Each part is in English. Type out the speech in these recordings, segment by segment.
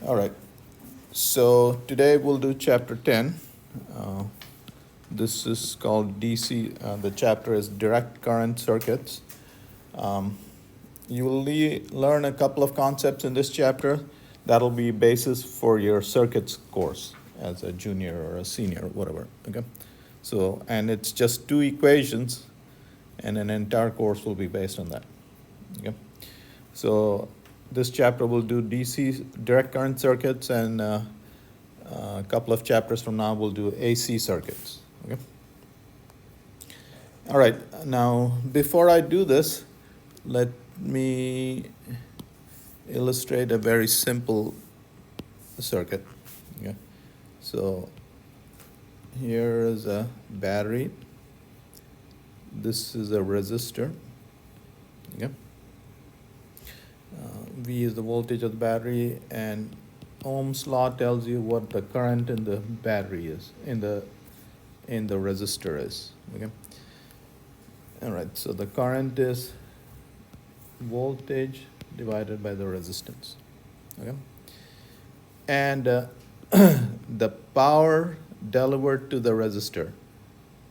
All right. So today we'll do chapter 10. Uh, this is called DC. The chapter is direct current circuits. Um, you will learn a couple of concepts in this chapter. That'll be basis for your circuits course as a junior or a senior, whatever. Okay. So, and it's just two equations, and an entire course will be based on that. Okay. So this chapter will do DC direct current circuits, and a couple of chapters from now we'll do AC circuits. Okay. All right. Now, before I do this, let me illustrate a very simple circuit. Okay. So here is a battery. This is a resistor. Okay. V is the voltage of the battery, and Ohm's law tells you what the current in the battery is, in the resistor is. Okay. All right. So the current is voltage divided by the resistance. Okay. And the power delivered to the resistor,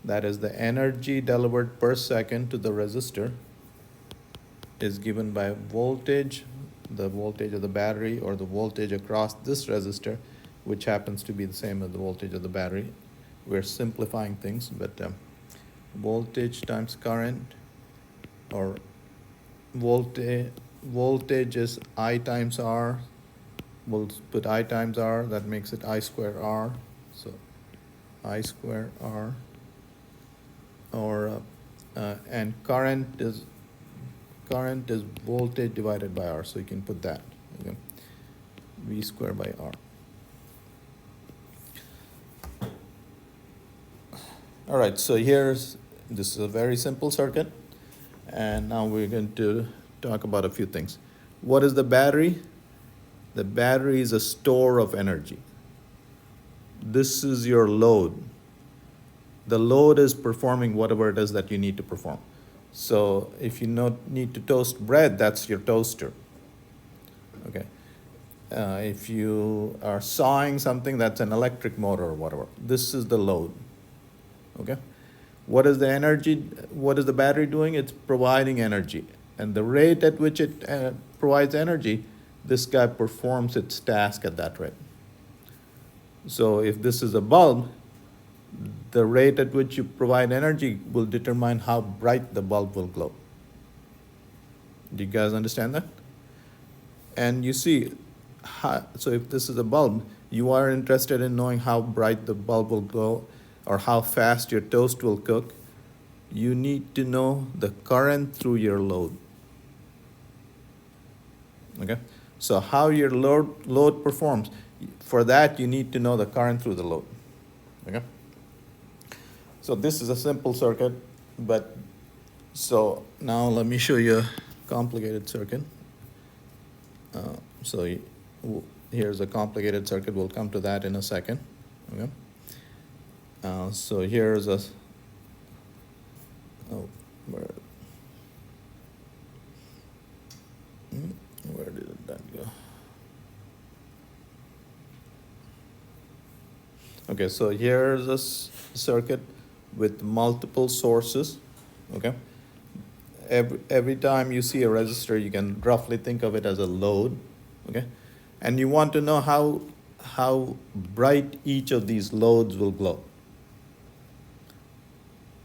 that is the energy delivered per second to the resistor, is given by voltage, the voltage of the battery, or the voltage across this resistor, which happens to be the same as the voltage of the battery. We're simplifying things, but voltage times current, or voltage is I times R. We'll put I times R, that makes it I square R. So I square R, or and current is voltage divided by R, so you can put that. Okay. V square by R. All right, so this is a very simple circuit, and now we're going to talk about a few things. What is the battery? The battery is a store of energy. This is your load. The load is performing whatever it is that you need to perform. So if you need to toast bread, that's your toaster. Okay. If you are sawing something, that's an electric motor or whatever. This is the load. Okay. What is the energy? What is the battery doing? It's providing energy. And the rate at which it provides energy, this guy performs its task at that rate. So if this is a bulb, the rate at which you provide energy will determine how bright the bulb will glow. Do you guys understand that? And you see, so if this is a bulb, you are interested in knowing how bright the bulb will glow or how fast your toast will cook. You need to know the current through your load. Okay? So how your load performs, for that you need to know the current through the load. Okay? So this is a simple circuit, but so now let me show you a complicated circuit. So here's a complicated circuit. We'll come to that in a second. Okay. So here's a where did that go? Okay, so here's a circuit with multiple sources. Okay. Every time you see a resistor, you can roughly think of it as a load. Okay. And you want to know how bright each of these loads will glow.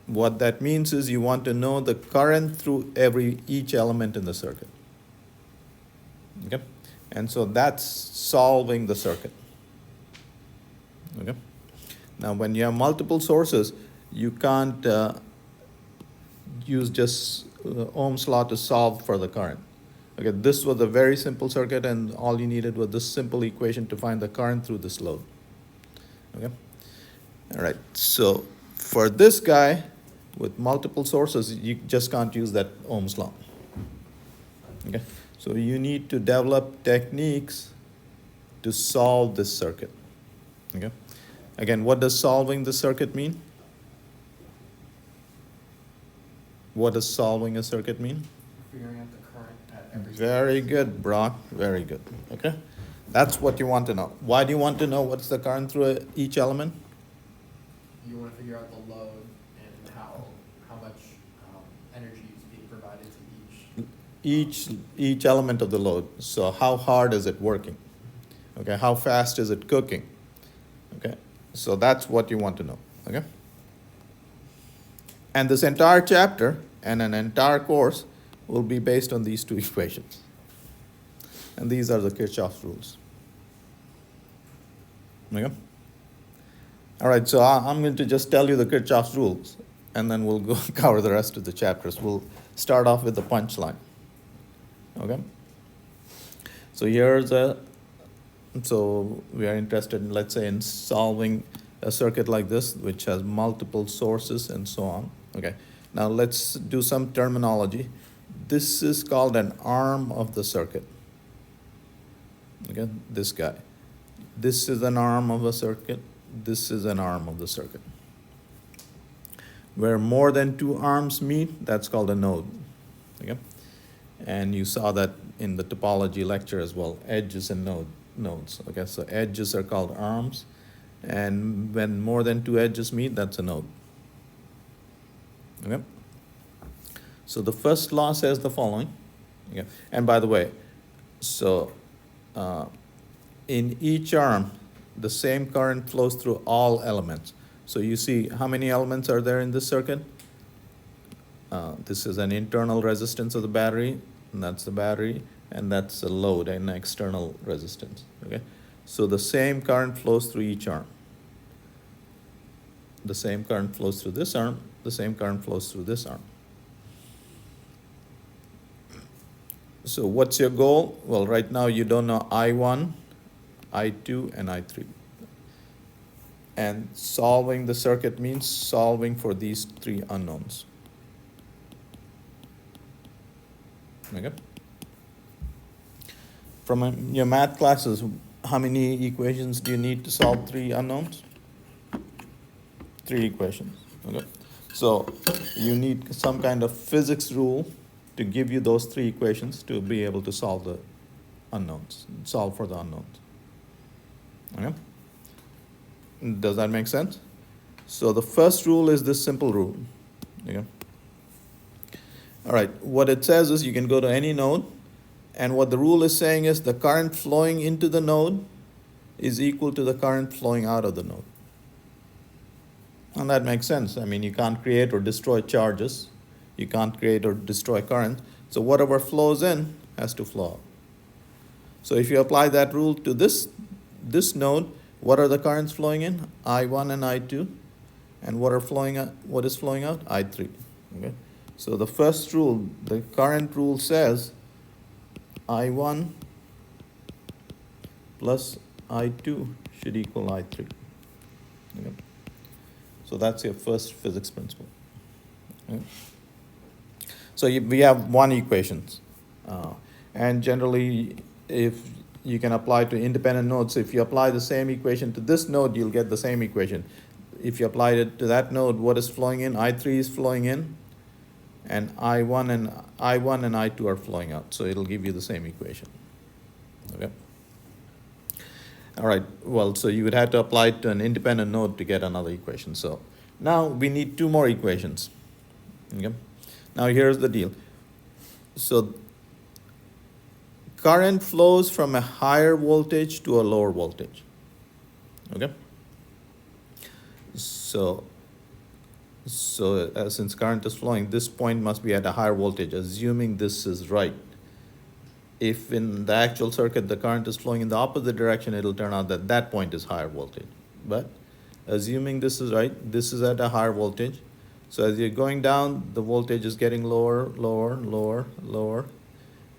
What that means is you want to know the current through each element in the circuit. Okay. And so that's solving the circuit. Okay. Now, when you have multiple sources, you can't use just Ohm's law to solve for the current. Okay, this was a very simple circuit, and all you needed was this simple equation to find the current through this load. Okay, all right. So for this guy with multiple sources, you just can't use that Ohm's law. Okay, so you need to develop techniques to solve this circuit. Okay. Again, what does solving the circuit mean? What does solving a circuit mean? Figuring out the current at every Very good, Brock. Very good. Okay. That's what you want to know. Why do you want to know what's the current through each element? You want to figure out the load and how much energy is being provided to Each element of the load. So how hard is it working? Okay, how fast is it cooking? Okay, so that's what you want to know. Okay, and this entire chapter and an entire course will be based on these two equations. And these are the Kirchhoff's rules. Okay. All right, so I'm going to just tell you the Kirchhoff's rules, and then we'll go cover the rest of the chapters. We'll start off with the punchline. Okay. So so we are interested in, let's say, in solving a circuit like this, which has multiple sources and so on. Okay. Now let's do some terminology. This is called an arm of the circuit. Okay, this guy. This is an arm of a circuit. This is an arm of the circuit. Where more than two arms meet, that's called a node. Okay? And you saw that in the topology lecture as well, edges and nodes. Okay, so edges are called arms, and when more than two edges meet, that's a node. Okay? So the first law says the following. Okay? And by the way, so in each arm, the same current flows through all elements. So you see how many elements are there in this circuit? This is an internal resistance of the battery, and that's the battery, and that's a load, an external resistance. Okay, so the same current flows through each arm. The same current flows through this arm, the same current flows through this arm. So what's your goal? Well, right now you don't know I1, I2, and I3. And solving the circuit means solving for these three unknowns. Okay. From your math classes, how many equations do you need to solve three unknowns? 3 equations. Okay. So you need some kind of physics rule to give you those 3 equations to be able to solve the unknowns, solve for the unknowns. Okay. Does that make sense? So the first rule is this simple rule. Okay. All right, what it says is you can go to any node, and what the rule is saying is the current flowing into the node is equal to the current flowing out of the node. And that makes sense. I mean, you can't create or destroy charges. You can't create or destroy current. So whatever flows in has to flow out. So if you apply that rule to this node, what are the currents flowing in? I1 and I2. And what is flowing out? I3. Okay. So the first rule, the current rule says I1 plus I2 should equal I3. Okay. So that's your first physics principle. Okay. So we have 1 equation. And generally, if you can apply to independent nodes, if you apply the same equation to this node, you'll get the same equation. If you apply it to that node, what is flowing in? I3 is flowing in, and I1 and I2 are flowing out. So it'll give you the same equation. Okay. All right. Well, so you would have to apply it to an independent node to get another equation. So now we need 2 more equations. Okay. Now here's the deal. So current flows from a higher voltage to a lower voltage. Okay. So since current is flowing, this point must be at a higher voltage, assuming this is right. If in the actual circuit the current is flowing in the opposite direction, it'll turn out that that point is higher voltage. But assuming this is right, this is at a higher voltage. So as you're going down, the voltage is getting lower, lower, lower, lower.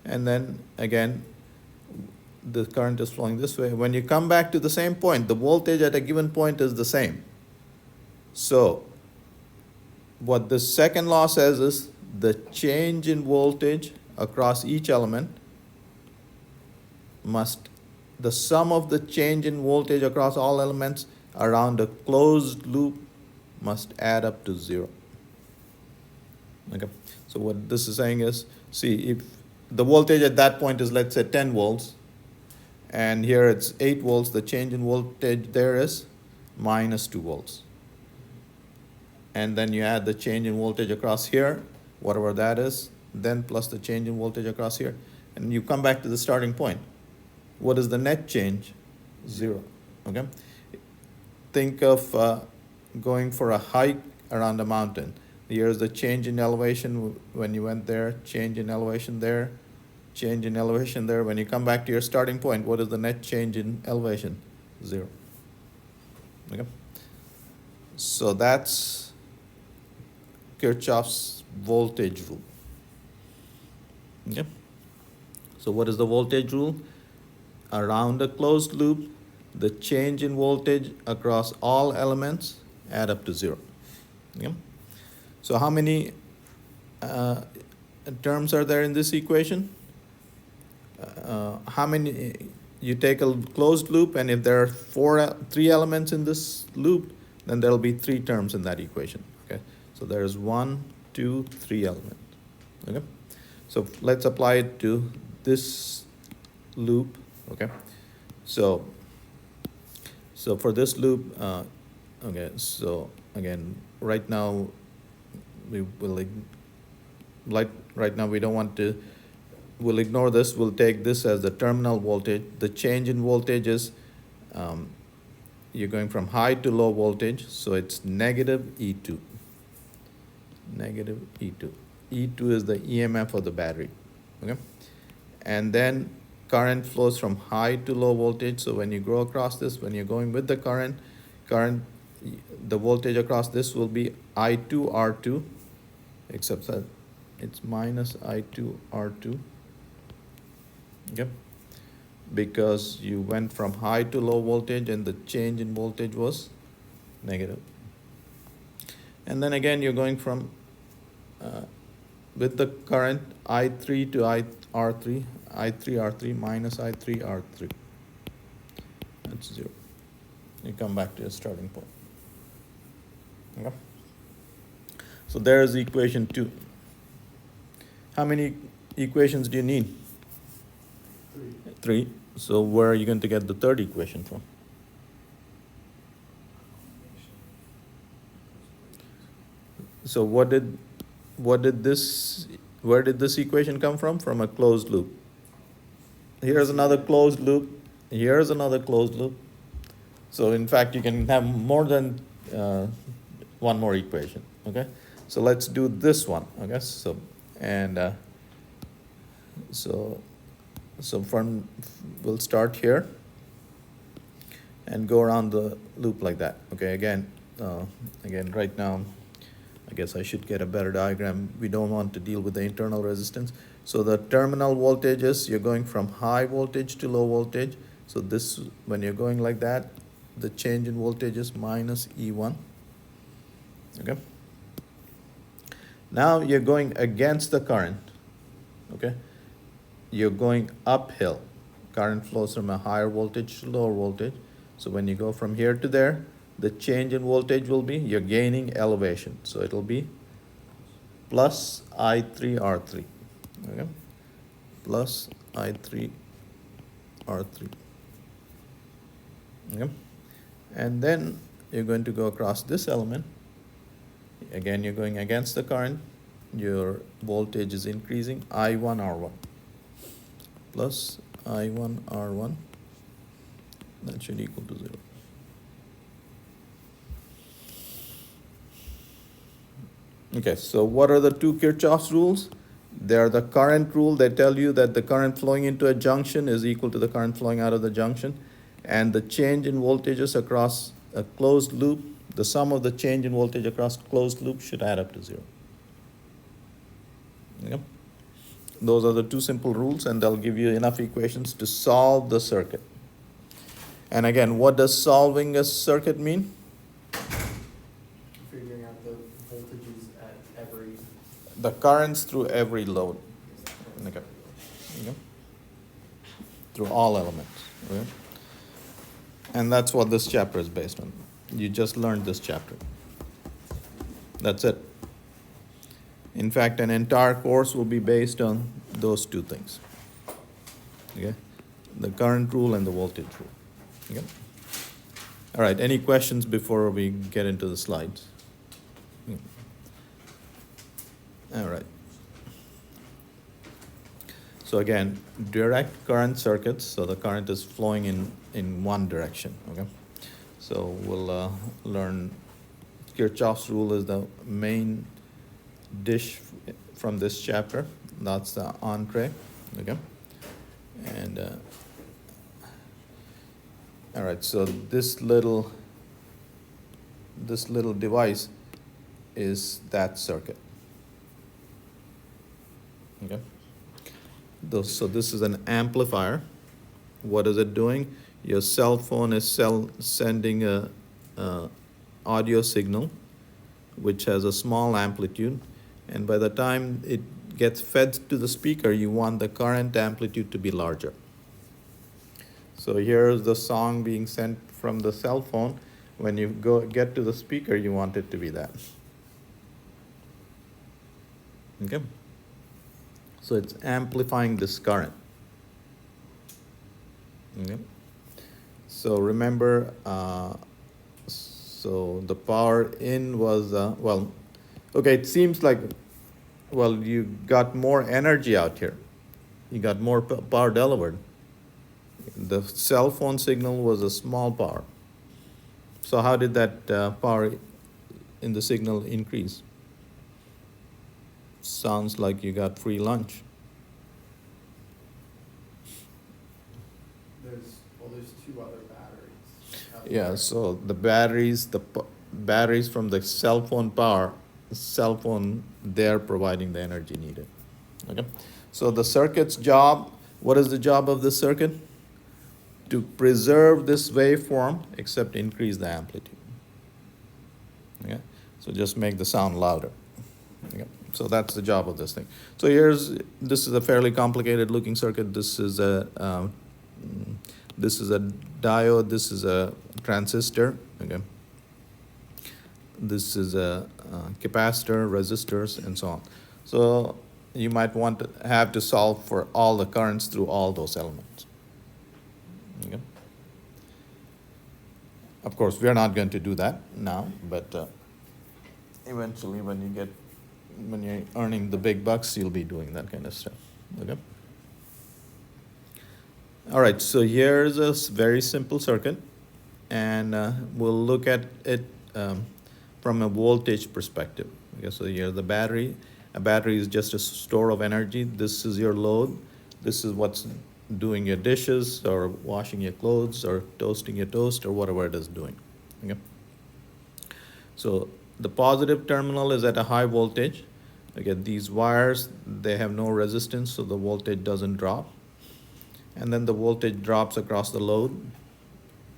And then again, the current is flowing this way. When you come back to the same point, the voltage at a given point is the same. So what the second law says is the change in voltage across each element the sum of the change in voltage across all elements around a closed loop must add up to 0. Okay. So what this is saying is, see, if the voltage at that point is, let's say, 10 volts, And here it's 8 volts. The change in voltage there is minus 2 volts. And then you add the change in voltage across here, whatever that is, then plus the change in voltage across here, and you come back to the starting point. What is the net change? 0. Okay. Think of going for a hike around a mountain. Here's the change in elevation when you went there, change in elevation there, change in elevation there. When you come back to your starting point, what is the net change in elevation? 0. Okay. So that's Kirchhoff's voltage rule. Okay. So what is the voltage rule? Around a closed loop, the change in voltage across all elements add up to 0. Okay. So how many terms are there in this equation? How many? You take a closed loop, and if there are 3 elements in this loop, then there will be 3 terms in that equation. Okay. So there's 1, 2, 3 elements. Okay. So let's apply it to this loop. Okay. So for this loop, okay. So again, right now we will right now we don't want to. We'll ignore this. We'll take this as the terminal voltage. The change in voltage is you're going from high to low voltage, so it's negative E2. Negative E2. E2 is the EMF of the battery. Okay, and then current flows from high to low voltage. So when you go across this, when you're going with the current, the voltage across this will be I2 R2, except that it's minus I2 R2. Okay, because you went from high to low voltage and the change in voltage was negative. And then again, you're going from with the current I3 to R3, I3 R3 minus I3 R3. That's 0. You come back to your starting point. Okay. So there's equation 2. How many equations do you need? 3. So where are you going to get the third equation from? So where did this equation come from? From a closed loop. Here's another closed loop. Here's another closed loop. So in fact, you can have more than one more equation. Okay. So let's do this one. Okay. So and so from we'll start here and go around the loop like that. Okay. Again, right now, I guess I should get a better diagram. We don't want to deal with the internal resistance. So the terminal voltages, you're going from high voltage to low voltage. So this, when you're going like that, the change in voltage is minus E1. Okay. Now you're going against the current. Okay. You're going uphill. Current flows from a higher voltage to lower voltage. So when you go from here to there, the change in voltage will be, you're gaining elevation. So it'll be plus I3 R3. Okay. Plus I3 R3. Okay. And then you're going to go across this element. Again, you're going against the current. Your voltage is increasing. I1 R1 plus I1 R1. That should equal to 0. Okay, so what are the 2 Kirchhoff's rules? They are the current rule. They tell you that the current flowing into a junction is equal to the current flowing out of the junction. And the change in voltages across a closed loop, the sum of the change in voltage across closed loop should add up to 0. Okay. Those are the 2 simple rules, and they'll give you enough equations to solve the circuit. And again, what does solving a circuit mean? Figuring out the voltages at every. The currents through every load. Okay. Okay. Through all elements. Okay. And that's what this chapter is based on. You just learned this chapter. That's it. In fact, an entire course will be based on those 2 things. Okay. the current rule and the voltage rule. Okay? All right, any questions before we get into the slides? All right. So again, direct current circuits, so the current is flowing in one direction, okay? So we'll learn Kirchhoff's rule is the main dish from this chapter. That's the entree, okay? And all right, so this little device is that circuit, okay? So this is an amplifier. What is it doing? Your cell phone is sending a audio signal which has a small amplitude, and by the time it gets fed to the speaker, you want the current amplitude to be larger. So here's the song being sent from the cell phone. When you get to the speaker, you want it to be that. Okay? So it's amplifying this current. Okay? So remember, so the power in was, well, okay, it seems like, well, you got more energy out here. You got more power delivered. The cell phone signal was a small power. So how did that power in the signal increase? Sounds like you got free lunch. There's two other batteries. Yeah, so the batteries from the cell phone, they're providing the energy needed. Okay, so the circuit's job, what is the job of the circuit? To preserve this waveform, except increase the amplitude. Okay, so just make the sound louder. Okay, so that's the job of this thing. So this is a fairly complicated looking circuit. This is a diode, this is a transistor, okay? This is a capacitor, resistors, and so on. So you might want to have to solve for all the currents through all those elements. Okay? Of course, we are not going to do that now, but eventually when you're earning the big bucks, you'll be doing that kind of stuff, okay? All right, so here's a very simple circuit, and we'll look at it from a voltage perspective. Okay, so here's the battery. A battery is just a store of energy. This is your load. This is what's doing your dishes, or washing your clothes, or toasting your toast, or whatever it is doing. Okay? So the positive terminal is at a high voltage. Again, these wires, they have no resistance, so the voltage doesn't drop. And then the voltage drops across the load,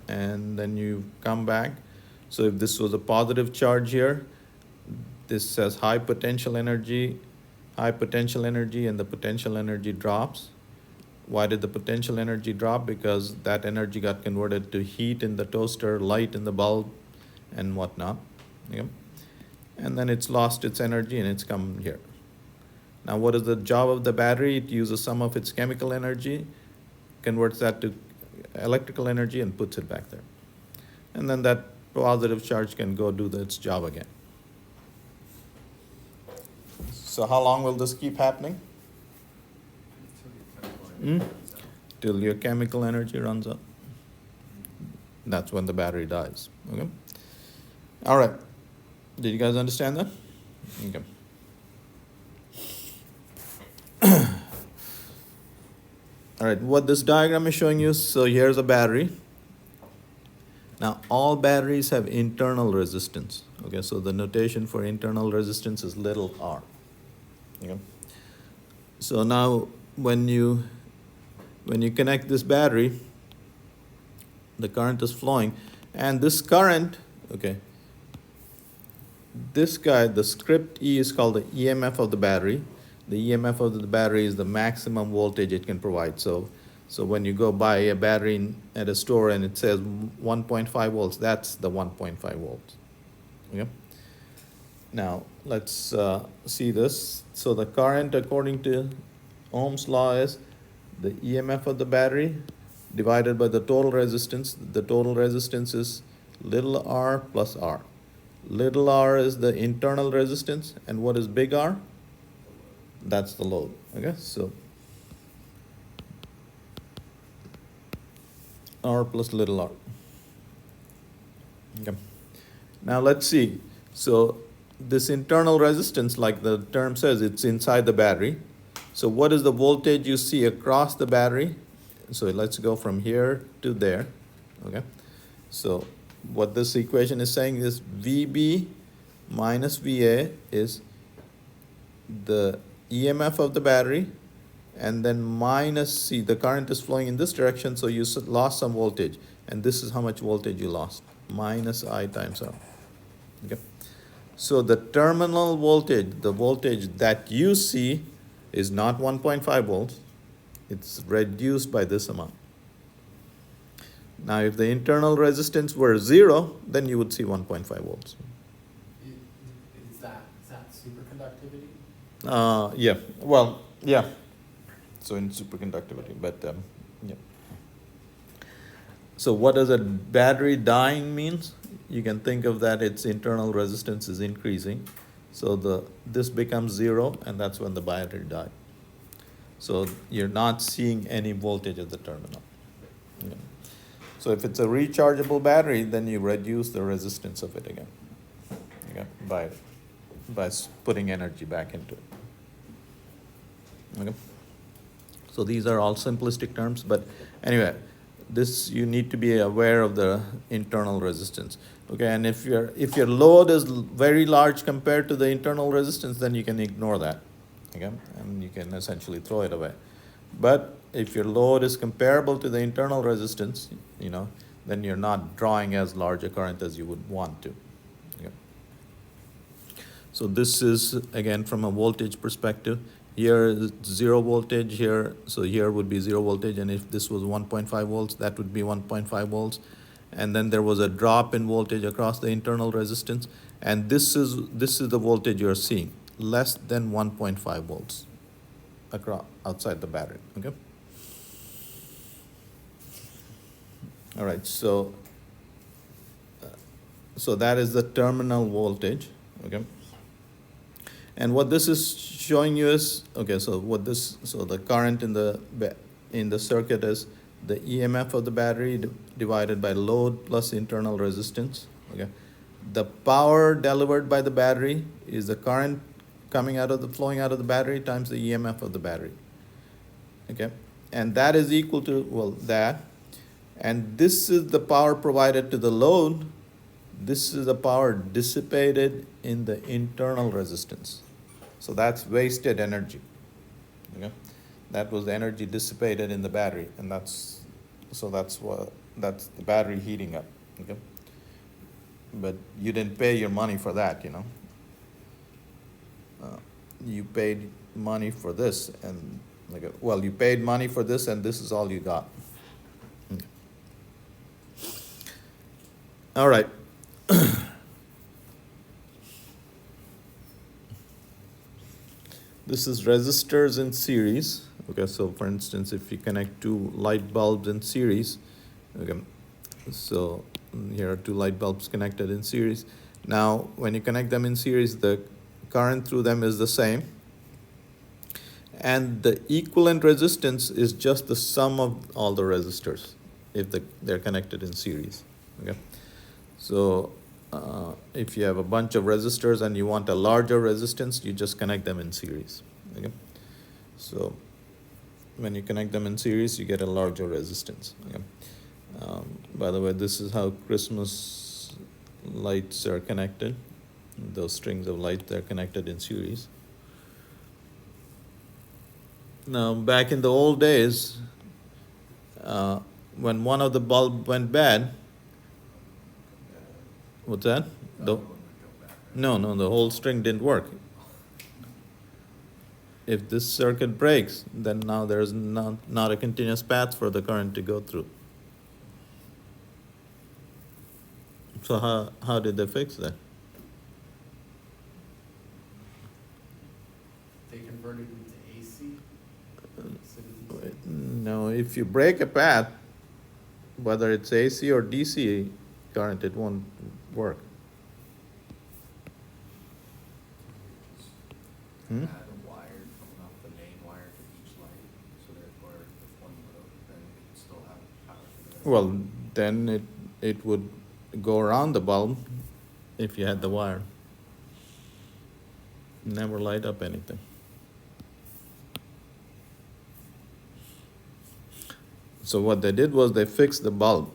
and then you come back. So if this was a positive charge here, this says high potential energy, and the potential energy drops. Why did the potential energy drop? Because that energy got converted to heat in the toaster, light in the bulb, and whatnot. Okay? And then it's lost its energy and it's come here. Now what is the job of the battery? It uses some of its chemical energy, converts that to electrical energy, and puts it back there. And then that positive charge can go do its job again. So how long will this keep happening? Till your chemical energy runs out. That's when the battery dies. Okay? All right. Did you guys understand that? Okay. All right, what this diagram is showing you, so here's a battery. Now, all batteries have internal resistance. Okay, so the notation for internal resistance is little r. Okay. So now, when you connect this battery, the current is flowing, and this current, okay, this guy, the script E is called the EMF of the battery. The EMF of the battery is the maximum voltage it can provide. So when you go buy a battery at a store and it says 1.5 volts, that's the 1.5 volts. Okay. Now let's see this. So the current, according to Ohm's law, is the EMF of the battery divided by the total resistance. The total resistance is little r plus r. Little r is the internal resistance, and what is big R? That's the load. Okay, so R plus little r. Okay. Now let's see. So this internal resistance, like the term says, it's inside the battery. So what is the voltage you see across the battery? So let's go from here to there. Okay. So what this equation is saying is VB minus VA is the EMF of the battery, and then minus C, the current is flowing in this direction, so you lost some voltage, and this is how much voltage you lost, minus I times R. Okay. So the terminal voltage, the voltage that you see, is not 1.5 volts. It's reduced by this amount. Now, if the internal resistance were 0, then you would see 1.5 volts. Is that superconductivity? Yeah. Well, yeah. So in superconductivity, but yeah. So what does a battery dying means? You can think of that its internal resistance is increasing. So this becomes 0, and that's when the battery died. So you're not seeing any voltage at the terminal. Yeah. So if it's a rechargeable battery, then you reduce the resistance of it again, okay, by putting energy back into it. Okay. So these are all simplistic terms, but anyway, this you need to be aware of the internal resistance. Okay, and if your load is very large compared to the internal resistance, then you can ignore that. Okay, and you can essentially throw it away. But if your load is comparable to the internal resistance, then you're not drawing as large a current as you would want to. Okay. So this is again from a voltage perspective. Here is 0 voltage here, so here would be 0 voltage, and if this was 1.5 volts, that would be 1.5 volts. And then there was a drop in voltage across the internal resistance, and this is the voltage you're seeing, less than 1.5 volts across outside the battery. Okay. All right. So that is the terminal voltage. Okay. And what this is showing you is, okay, so the current in the circuit is the EMF of the battery divided by load plus internal resistance. Okay. The power delivered by the battery is the current flowing out of the battery times the EMF of the battery. Okay. And that is equal to, that. And this is the power provided to the load. This is the power dissipated in the internal resistance. So that's wasted energy. Okay? That was the energy dissipated in the battery, and that's the battery heating up. Okay? But you didn't pay your money for that, you paid money for this, and you paid money for this, and this is all you got. Okay. All right. This is resistors in series. Okay, so for instance, if you connect two light bulbs in series, okay, so here are two light bulbs connected in series. Now, when you connect them in series, the current through them is the same, and the equivalent resistance is just the sum of all the resistors if they're connected in series. Okay, so if you have a bunch of resistors and you want a larger resistance, you just connect them in series. Okay, so when you connect them in series, you get a larger resistance. Okay. By the way, this is how Christmas lights are connected. Those strings of light, they're connected in series. Now, back in the old days, when one of the bulb went bad, what's that? No, the whole string didn't work. If this circuit breaks, then now there's not a continuous path for the current to go through. So how did they fix that? They converted it to AC? No, if you break a path, whether it's AC or DC current, it won't work. Hmm? Add a wire coming off the main wire to each light, so therefore if one broke, then it would still have power to the rest. Well, then it would go around the bulb if you had the wire. Never light up anything. So what they did was they fixed the bulb.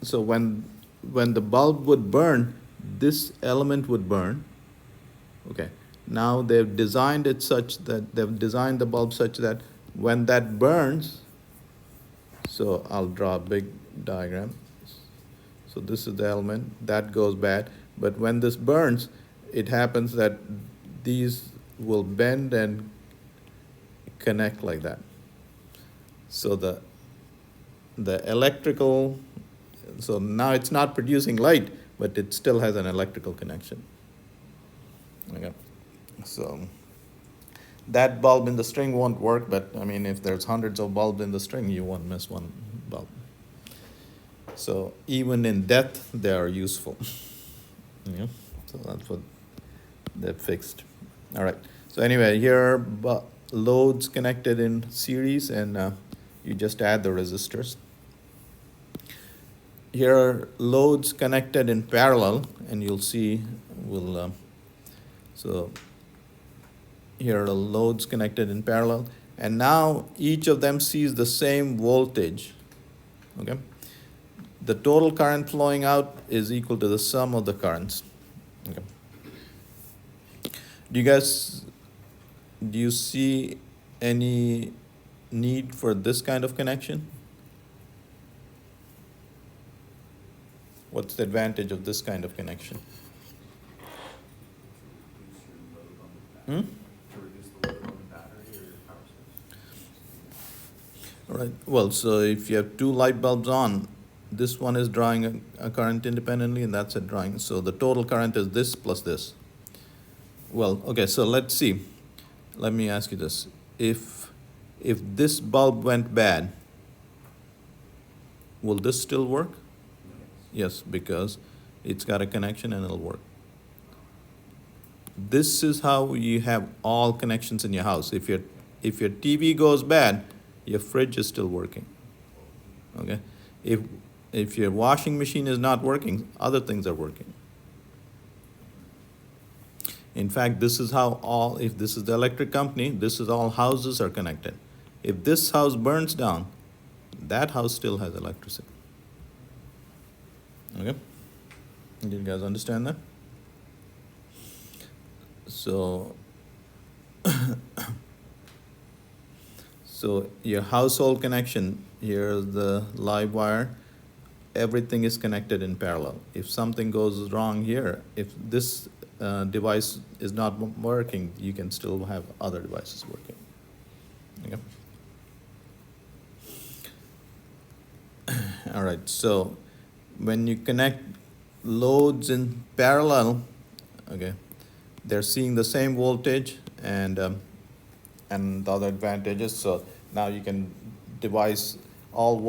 So when the bulb would burn, this element would burn. Okay. Now they've designed it such that they've designed the bulb such that when that burns, so I'll draw a big diagram. So this is the element that goes bad, but when this burns, it happens that these will bend and connect like that. So the electrical, so now it's not producing light, but it still has an electrical connection. Okay. So that bulb in the string won't work, but I mean, if there's hundreds of bulbs in the string, you won't miss one bulb. So even in death, they are useful. Yeah. So that's what they've fixed. All right. So anyway, here are loads connected in series, and you just add the resistors. Here are loads connected in parallel, and you'll see so here are loads connected in parallel, and now each of them sees the same voltage. Okay. The total current flowing out is equal to the sum of the currents. Okay. Do you see any need for this kind of connection? What's the advantage of this kind of connection? To reduce your load on the battery. Hmm? To reduce the load on the battery or your power source. All right. Well, so if you have two light bulbs on, this one is drawing a current independently, and that's a drawing. So the total current is this plus this. Well, okay, so let's see. Let me ask you this. If this bulb went bad, will this still work? Yes, because it's got a connection and it'll work. This is how you have all connections in your house. If your TV goes bad, your fridge is still working. Okay? If your washing machine is not working, other things are working. In fact, this is how if this is the electric company, this is all houses are connected. If this house burns down, that house still has electricity. Okay? Did you guys understand that? So, so your household connection, here's the live wire, everything is connected in parallel. If something goes wrong here, if this device is not working, you can still have other devices working. Okay. All right, so when you connect loads in parallel, okay, they're seeing the same voltage and the other advantages. So now you can devise all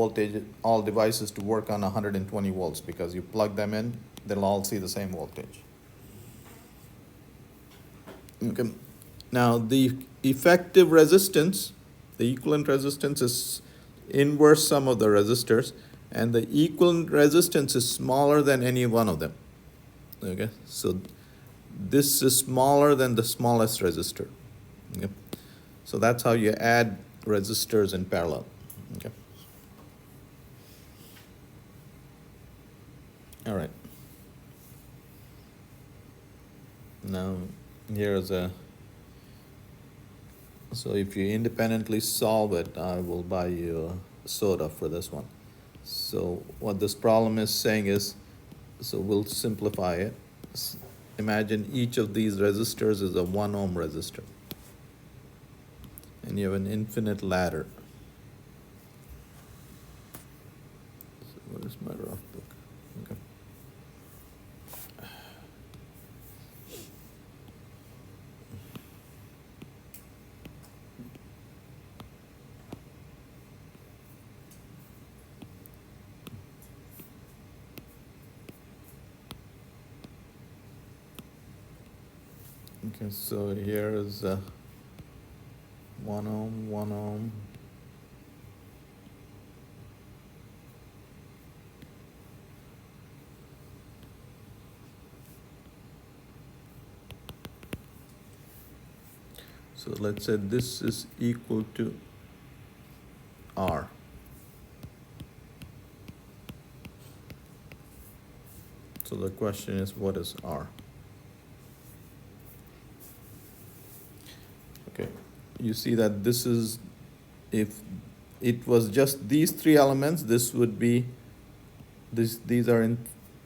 devices to work on 120 volts because you plug them in, they'll all see the same voltage. Okay. Now the effective resistance, the equivalent resistance is inverse sum of the resistors, and the equivalent resistance is smaller than any one of them. Okay, so this is smaller than the smallest resistor. Okay, so that's how you add resistors in parallel. Okay. All right. Now here's so if you independently solve it, I will buy you a soda for this one. So what this problem is saying is, so we'll simplify it. Imagine each of these resistors is a 1 ohm resistor. And you have an infinite ladder. So what is my rough book? Okay. Okay, so here is 1 ohm, 1 ohm. So let's say this is equal to R. So the question is, what is R? Okay, you see that this is, if it was just these three elements, this would be, these are in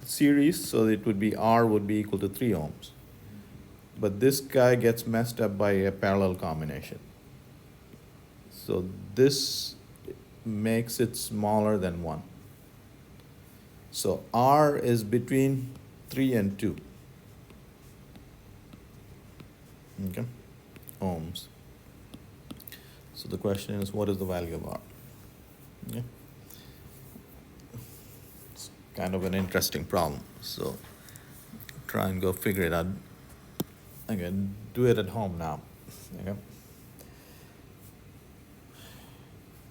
series, so it would be R would be equal to 3 ohms. But this guy gets messed up by a parallel combination. So this makes it smaller than 1. So R is between 3 and 2. Okay, ohms. So the question is, what is the value of R? Yeah. It's kind of an interesting problem. So try and go figure it out. Again, do it at home now. Okay.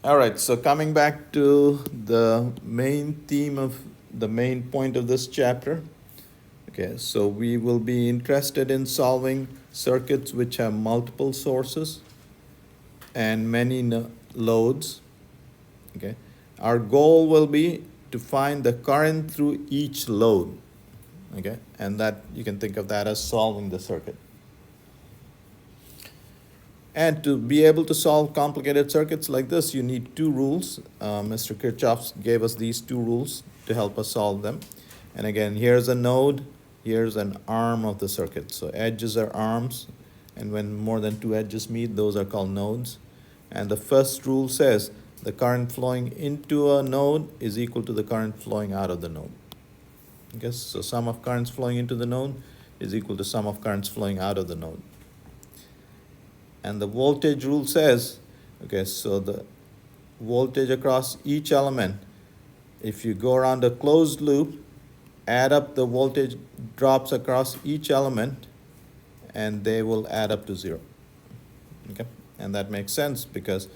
All right, so coming back to the main theme of the main point of this chapter. Okay, so we will be interested in solving circuits which have multiple sources and many loads. Okay, our goal will be to find the current through each load. Okay, and that you can think of that as solving the circuit. And to be able to solve complicated circuits like this, you need two rules. Mr. Kirchhoff gave us these two rules to help us solve them. And again, here's a node, here's an arm of the circuit. So edges are arms, and when more than two edges meet, those are called nodes. And the first rule says the current flowing into a node is equal to the current flowing out of the node. Okay, so sum of currents flowing into the node is equal to sum of currents flowing out of the node. And the voltage rule says, okay, so the voltage across each element, if you go around a closed loop, add up the voltage drops across each element, and they will add up to 0. Okay, and that makes sense because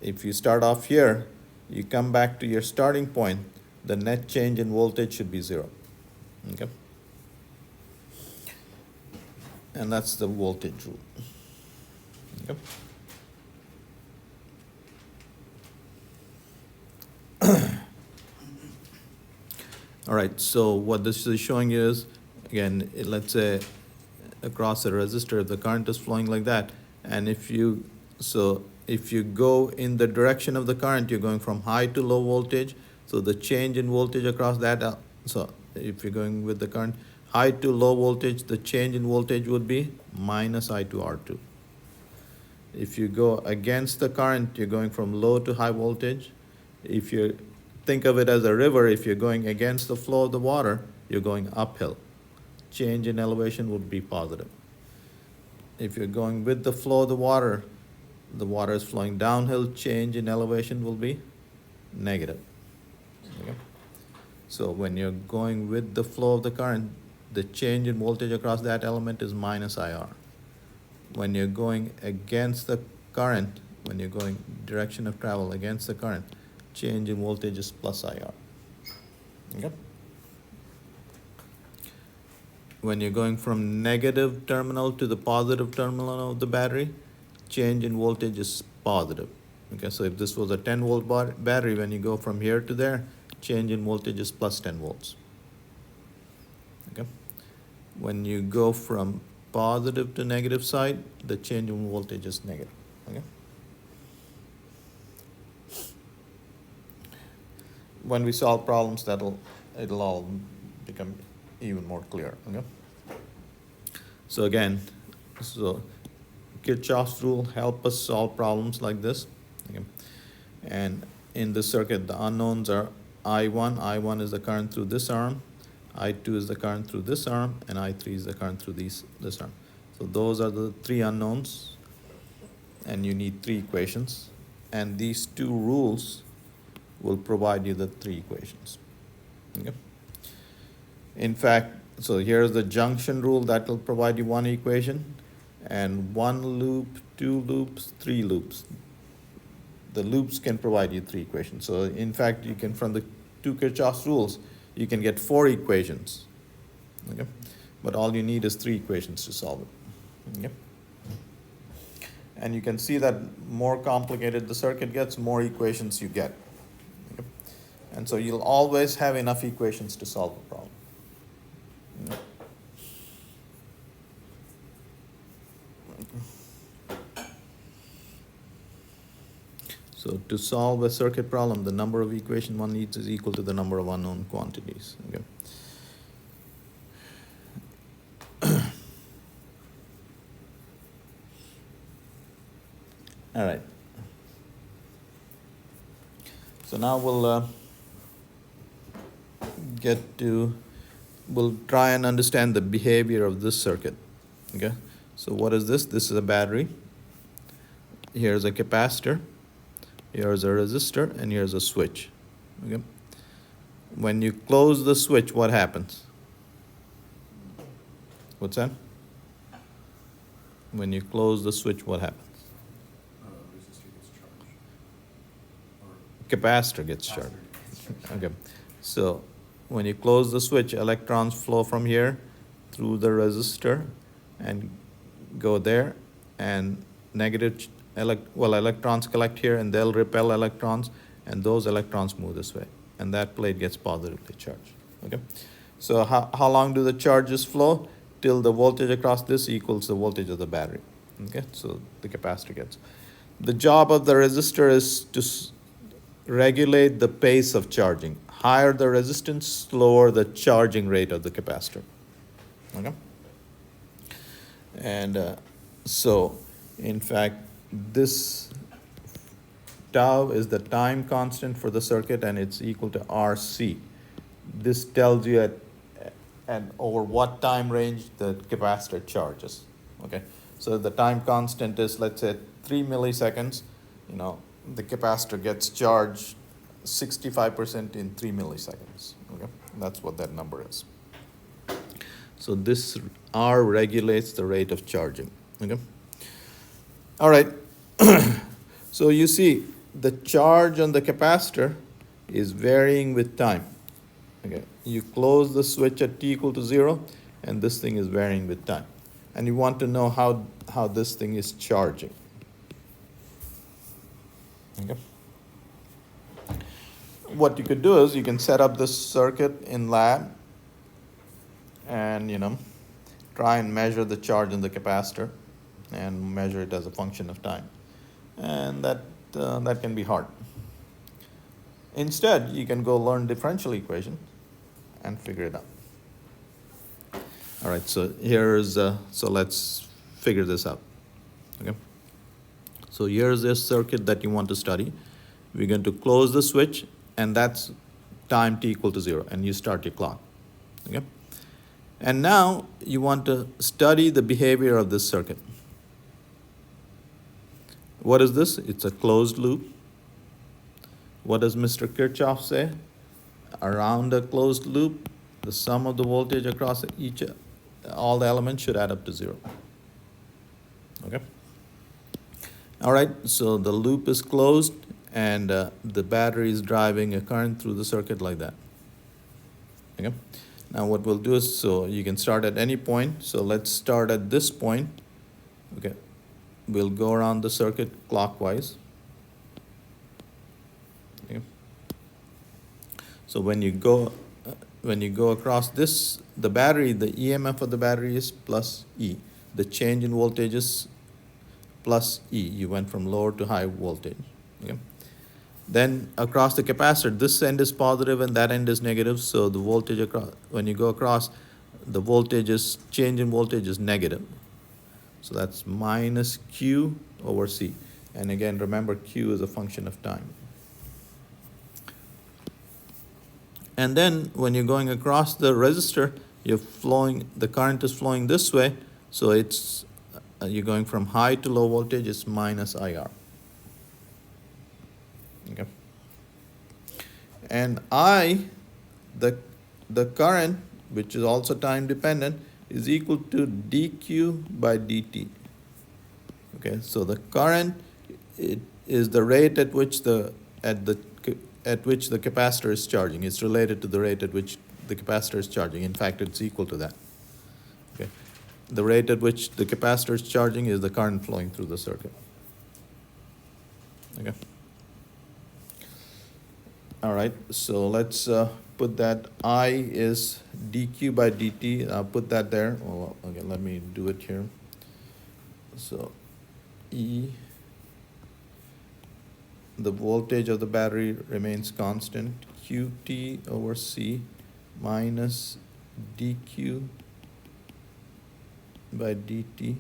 if you start off here, you come back to your starting point, the net change in voltage should be 0. Okay, and that's the voltage rule. Okay. All right, so what this is showing is, again, let's say across a resistor, the current is flowing like that, and if you go in the direction of the current, you're going from high to low voltage, so the change in voltage across that, so if you're going with the current high to low voltage, the change in voltage would be minus I to R2. If you go against the current, you're going from low to high voltage. If you think of it as a river, if you're going against the flow of the water, you're going uphill. Change in elevation would be positive. If you're going with the flow of the water is flowing downhill, change in elevation will be negative. Okay? So when you're going with the flow of the current, the change in voltage across that element is minus IR. When you're going against the current, when you're going direction of travel against the current, change in voltage is plus IR. Okay? When you're going from negative terminal to the positive terminal of the battery, change in voltage is positive. Okay, so if this was a 10 volt battery, when you go from here to there, change in voltage is plus 10 volts. Okay? When you go from positive to negative side, the change in voltage is negative. Okay? When we solve problems, it'll all become even more clear. Okay? So again, Kirchhoff's rule help us solve problems like this. Okay? And in this circuit, the unknowns are I1. I1 is the current through this arm. I2 is the current through this arm, and I3 is the current through this arm. So those are the three unknowns, and you need three equations. And these two rules will provide you the three equations. Okay? In fact, so here's the junction rule that will provide you one equation, and 1 loop, 2 loops, 3 loops. The loops can provide you 3 equations. So in fact, you can, from the 2 Kirchhoff's rules, you can get 4 equations. Okay? But all you need is 3 equations to solve it. Okay? And you can see that more complicated the circuit gets, more equations you get. Okay? And so you'll always have enough equations to solve the problem. Okay? So to solve a circuit problem, the number of equations one needs is equal to the number of unknown quantities. Okay? All right. So now we'll try and understand the behavior of this circuit. Okay? So what is this? This is a battery. Here's a capacitor. Here's a resistor, and here's a switch. Okay? When you close the switch, what happens? What's that? When you close the switch, what happens? Resistor gets charged. Or Capacitor gets charged. Okay. So when you close the switch, electrons flow from here through the resistor and go there, and electrons collect here and they'll repel electrons, and those electrons move this way, and that plate gets positively charged. Okay. So how long do the charges flow? Till the voltage across this equals the voltage of the battery. Okay. So the capacitor gets. The job of the resistor is to regulate the pace of charging. Higher the resistance, slower the charging rate of the capacitor. Okay? And so, in fact, this tau is the time constant for the circuit, and it's equal to RC. This tells you at over what time range the capacitor charges. Okay? So the time constant is, let's say, 3 milliseconds. You know, the capacitor gets charged 65% in 3 milliseconds. Okay? That's what that number is. So this R regulates the rate of charging. Okay? All right. So you see, the charge on the capacitor is varying with time. Okay? You close the switch at t equal to 0, and this thing is varying with time. And you want to know how this thing is charging. Okay? What you could do is you can set up this circuit in lab and, try and measure the charge in the capacitor and measure it as a function of time. And that can be hard. Instead, you can go learn differential equation and figure it out. All right, so so let's figure this out. Okay? So here's this circuit that you want to study. We're going to close the switch, and that's time t equal to 0, and you start your clock. Okay? And now you want to study the behavior of this circuit. What is this? It's a closed loop. What does Mr. Kirchhoff say? Around a closed loop, the sum of the voltage across all the elements should add up to 0. Okay? All right, so the loop is closed, and the battery is driving a current through the circuit like that. Okay? Now what we'll do is, so you can start at any point. So let's start at this point. Okay? We'll go around the circuit clockwise. Okay? So when you go across this, the battery, the EMF of the battery is plus E. The change in voltage is plus E. You went from lower to high voltage. Okay? Then across the capacitor, this end is positive and that end is negative. So the voltage across, when you go across, the change in voltage is negative. So that's minus Q over C. And again, remember, Q is a function of time. And then when you're going across the resistor, the current is flowing this way. So you're going from high to low voltage, it's minus IR. Okay. And the current, which is also time dependent, is equal to dq by dt. Okay, so the current, it is the rate at which at which the capacitor is charging. It's related to the rate at which the capacitor is charging. In fact, it's equal to that. Okay, the rate at which the capacitor is charging is the current flowing through the circuit. Okay. All right, so let's put that I is dq by dt. I'll put that there. Oh, okay, let me do it here. So E, the voltage of the battery remains constant, QT over C minus dq by dt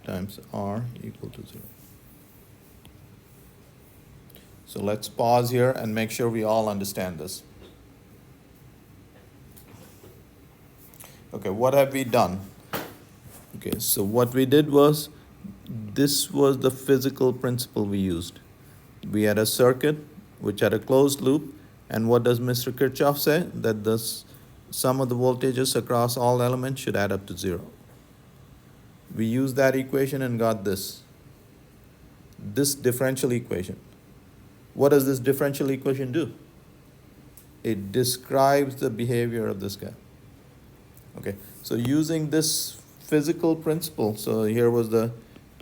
times R equal to 0. So let's pause here and make sure we all understand this. Okay, what have we done? Okay, so what we did was, this was the physical principle we used. We had a circuit which had a closed loop, and what does Mr. Kirchhoff say? That the sum of the voltages across all elements should add up to 0. We used that equation and got this differential equation. What does this differential equation do? It describes the behavior of this guy. Okay, so using this physical principle, so here was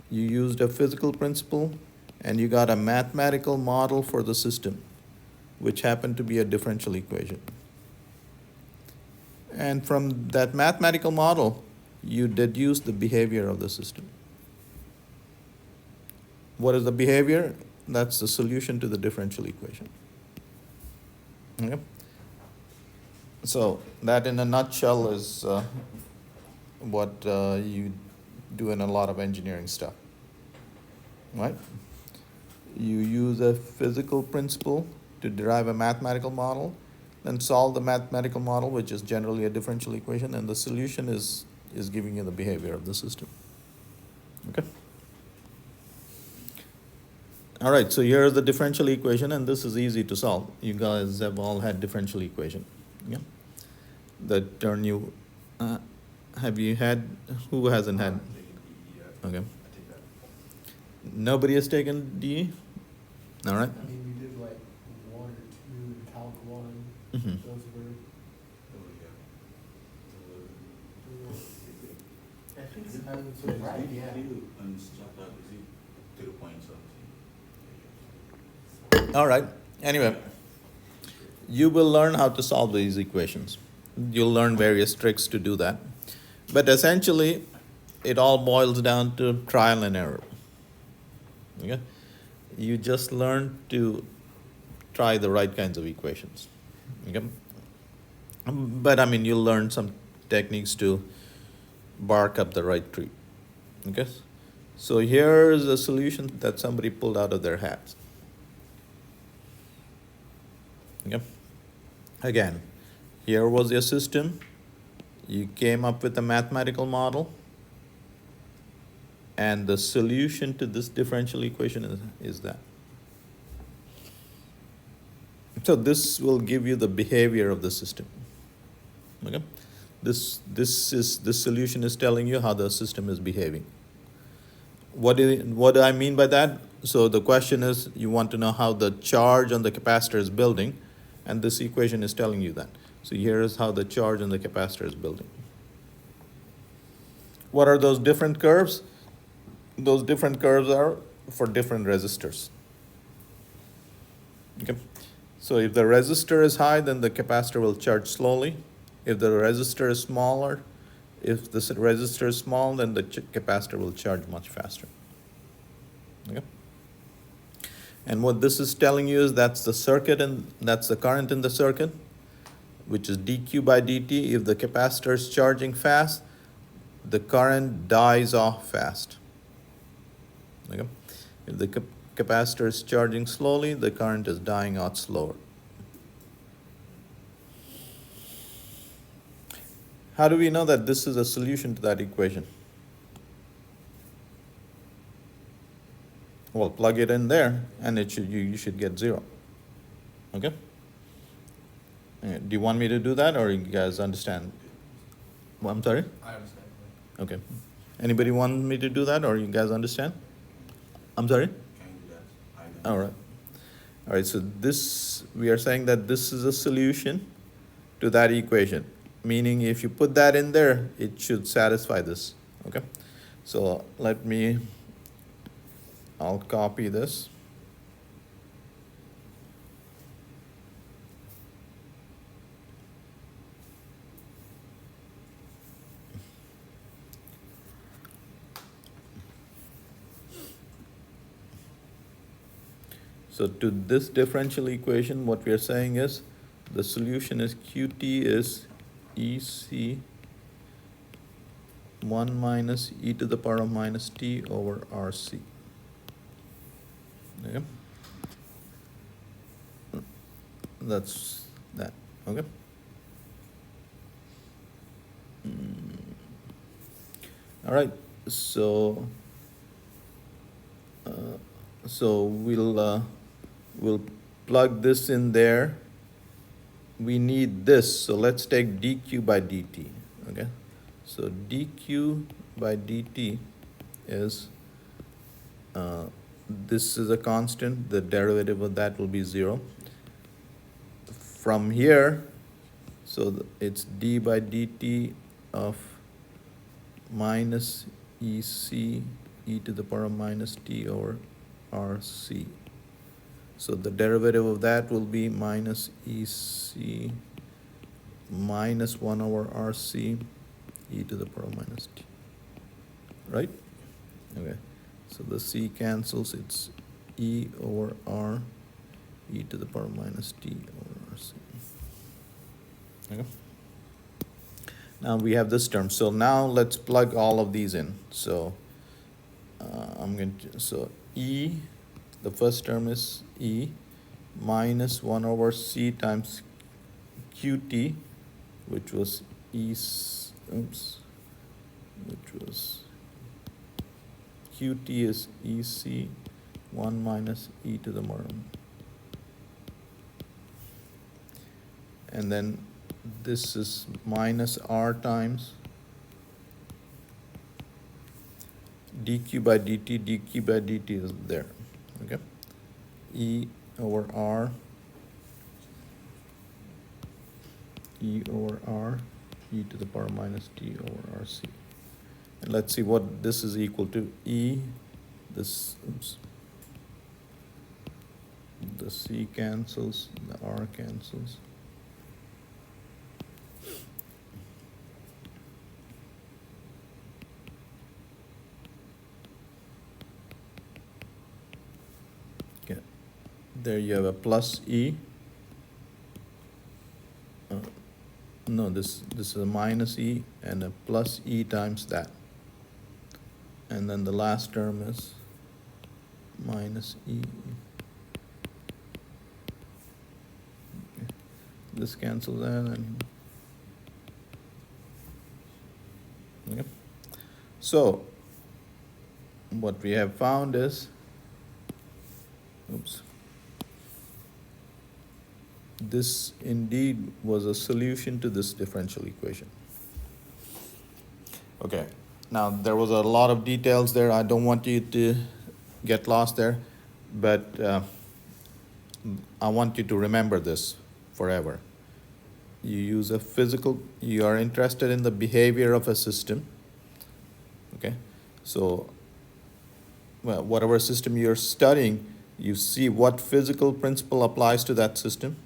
you used a physical principle and you got a mathematical model for the system, which happened to be a differential equation. And from that mathematical model, you deduce the behavior of the system. What is the behavior? That's the solution to the differential equation. Okay? So that in a nutshell is what you do in a lot of engineering stuff, right? You use a physical principle to derive a mathematical model, then solve the mathematical model, which is generally a differential equation, and the solution is giving you the behavior of the system. Okay? All right, so here's the differential equation, and this is easy to solve. You guys have all had differential equation. Yeah? That turn you, have you had, who hasn't had? Okay. Nobody has taken DE? All right. I mean, we did like 1 or 2 in Calc 1. Mhm. Those were. I think I would say right, yeah. All right, anyway, you will learn how to solve these equations. You'll learn various tricks to do that. But essentially, it all boils down to trial and error. Okay? You just learn to try the right kinds of equations. Okay? But I mean, you'll learn some techniques to bark up the right tree. Okay? So here's a solution that somebody pulled out of their hats. Okay? Again, here was your system. You came up with a mathematical model, and the solution to this differential equation is that. So this will give you the behavior of the system. Okay? This solution is telling you how the system is behaving. What do I mean by that? So the question is, you want to know how the charge on the capacitor is building, and this equation is telling you that. So here is how the charge on the capacitor is building. What are those different curves? Those different curves are for different resistors. Okay? So if the resistor is high, then the capacitor will charge slowly. If the resistor is smaller, if the resistor is small, then the capacitor will charge much faster. Okay? And what this is telling you is that's the circuit, and that's the current in the circuit, which is dq by dt. If the capacitor is charging fast, the current dies off fast. Okay? If the capacitor is charging slowly, the current is dying out slower. How do we know that this is a solution to that equation? Well, plug it in there, and you should get 0. Okay? Do you want me to do that, or you guys understand? Well, I'm sorry? I understand. Okay. Anybody want me to do that, or you guys understand? I'm sorry? Can you do that? I know. All right. All right, so this, we are saying that this is a solution to that equation, meaning if you put that in there, it should satisfy this, okay? So let me, I'll copy this. So to this differential equation, what we are saying is the solution is QT is EC 1 minus e to the power of minus t over RC. Okay? That's that, okay? All right, so we'll plug this in there. We need this, so let's take dq by dt, okay? So dq by dt is, this is a constant, the derivative of that will be 0. From here, so it's d by dt of minus ec e to the power of minus t over rc. So the derivative of that will be minus ec minus 1 over rc e to the power of minus t, right? Okay, so the c cancels, it's e over r e to the power of minus t over rc. Okay. Now we have this term. So now let's plug all of these in. So I'm going to, so e, the first term is e minus 1 over c times qt, which was which was qt is ec 1 minus e to the power, and then this is minus r times dq by dt is there, okay? E over r, e to the power minus t over rc. And let's see what this is equal to. E, this, the c cancels, the r cancels. There you have a plus e. No, this is a minus e and a plus e times that. And then the last term is minus e. Okay. This cancels that and okay. So what we have found is, oops, this indeed was a solution to this differential equation. Okay, now there was a lot of details there. I don't want you to get lost there, but I want you to remember this forever. You use a physical, you are interested in the behavior of a system, okay? So, well, whatever system you're studying, you see what physical principle applies to that system.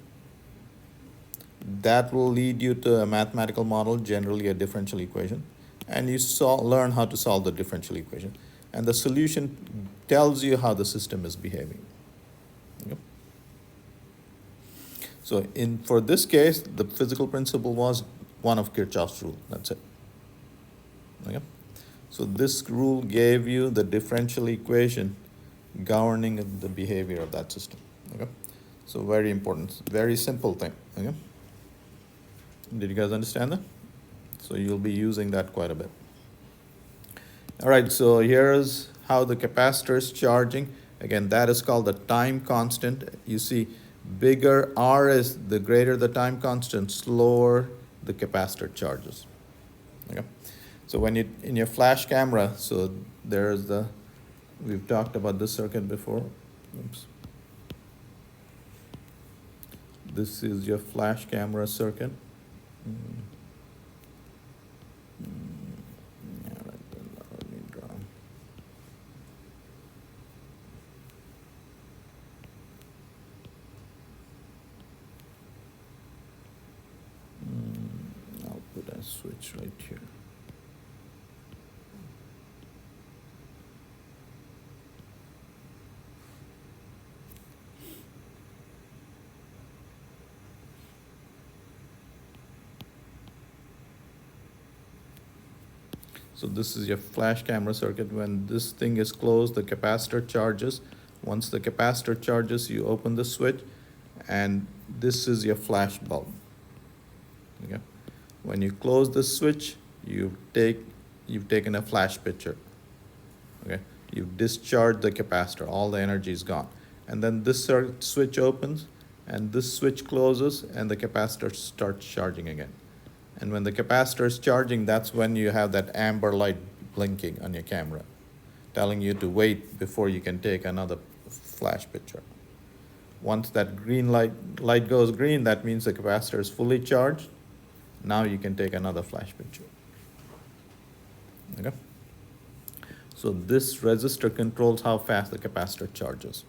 That will lead you to a mathematical model, generally a differential equation, and you learn how to solve the differential equation. And the solution tells you how the system is behaving. Okay? So for this case, the physical principle was one of Kirchhoff's rule. That's it. Okay? So this rule gave you the differential equation governing the behavior of that system. Okay? So very important, very simple thing. Okay? Did you guys understand that? So you'll be using that quite a bit. All right, so here's how the capacitor is charging. Again, that is called the time constant. You see, bigger R is, the greater the time constant, slower the capacitor charges. Okay? So when you, in your flash camera, so there's the, we've talked about this circuit before. Oops. This is your flash camera circuit. Yeah, let me draw. I'll put a switch right here. So this is your flash camera circuit. When this thing is closed, the capacitor charges. Once the capacitor charges, you open the switch, and this is your flash bulb. Okay. When you close the switch, you've taken a flash picture. Okay. You've discharged the capacitor. All the energy is gone. And then this switch opens, and this switch closes, and the capacitor starts charging again. And when the capacitor is charging, that's when you have that amber light blinking on your camera, telling you to wait before you can take another flash picture. Once that green light goes green, that means the capacitor is fully charged. Now you can take another flash picture. Okay? So this resistor controls how fast the capacitor charges.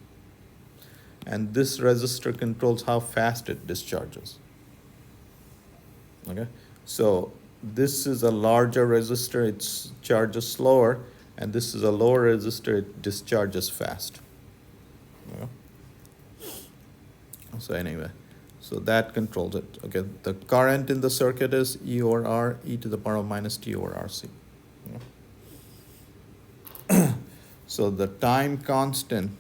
And this resistor controls how fast it discharges. Okay? So this is a larger resistor, it charges slower, and this is a lower resistor, it discharges fast. Okay? So anyway, so that controls it. Okay, the current in the circuit is E over R, e to the power of minus t over RC. Okay? So the time constant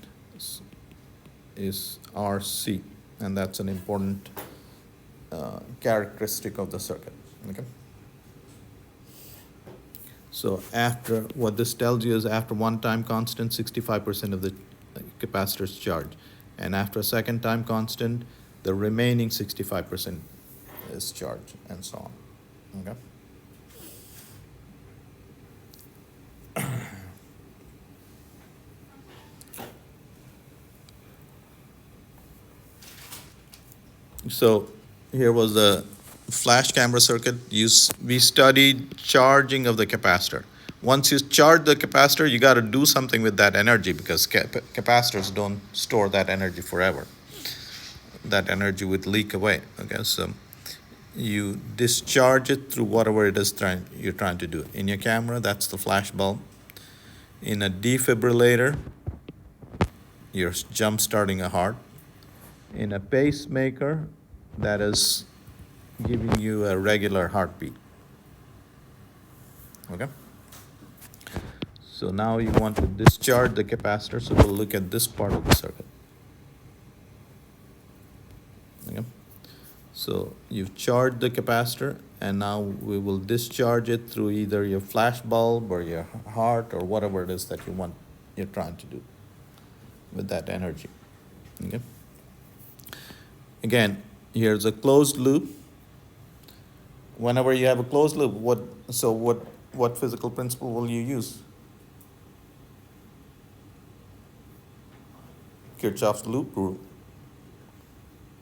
is RC, and that's an important characteristic of the circuit. Okay. So after, what this tells you is after one time constant, 65% of the capacitor is charged. And after a second time constant, the remaining 65% is charged, and so on. Okay. So here was the flash camera circuit. We studied charging of the capacitor. Once you charge the capacitor, you got to do something with that energy, because capacitors don't store that energy forever. That energy would leak away. Okay, so you discharge it through whatever it is you're trying to do. In your camera, that's the flash bulb. In a defibrillator, you're jump starting a heart. In a pacemaker, that is giving you a regular heartbeat. Okay? So now you want to discharge the capacitor, so we'll look at this part of the circuit. Okay? So you've charged the capacitor, and now we will discharge it through either your flash bulb or your heart or whatever it is that you're trying to do with that energy. Okay? Again, here's a closed loop. Whenever you have a closed loop, what physical principle will you use? Kirchhoff's loop rule.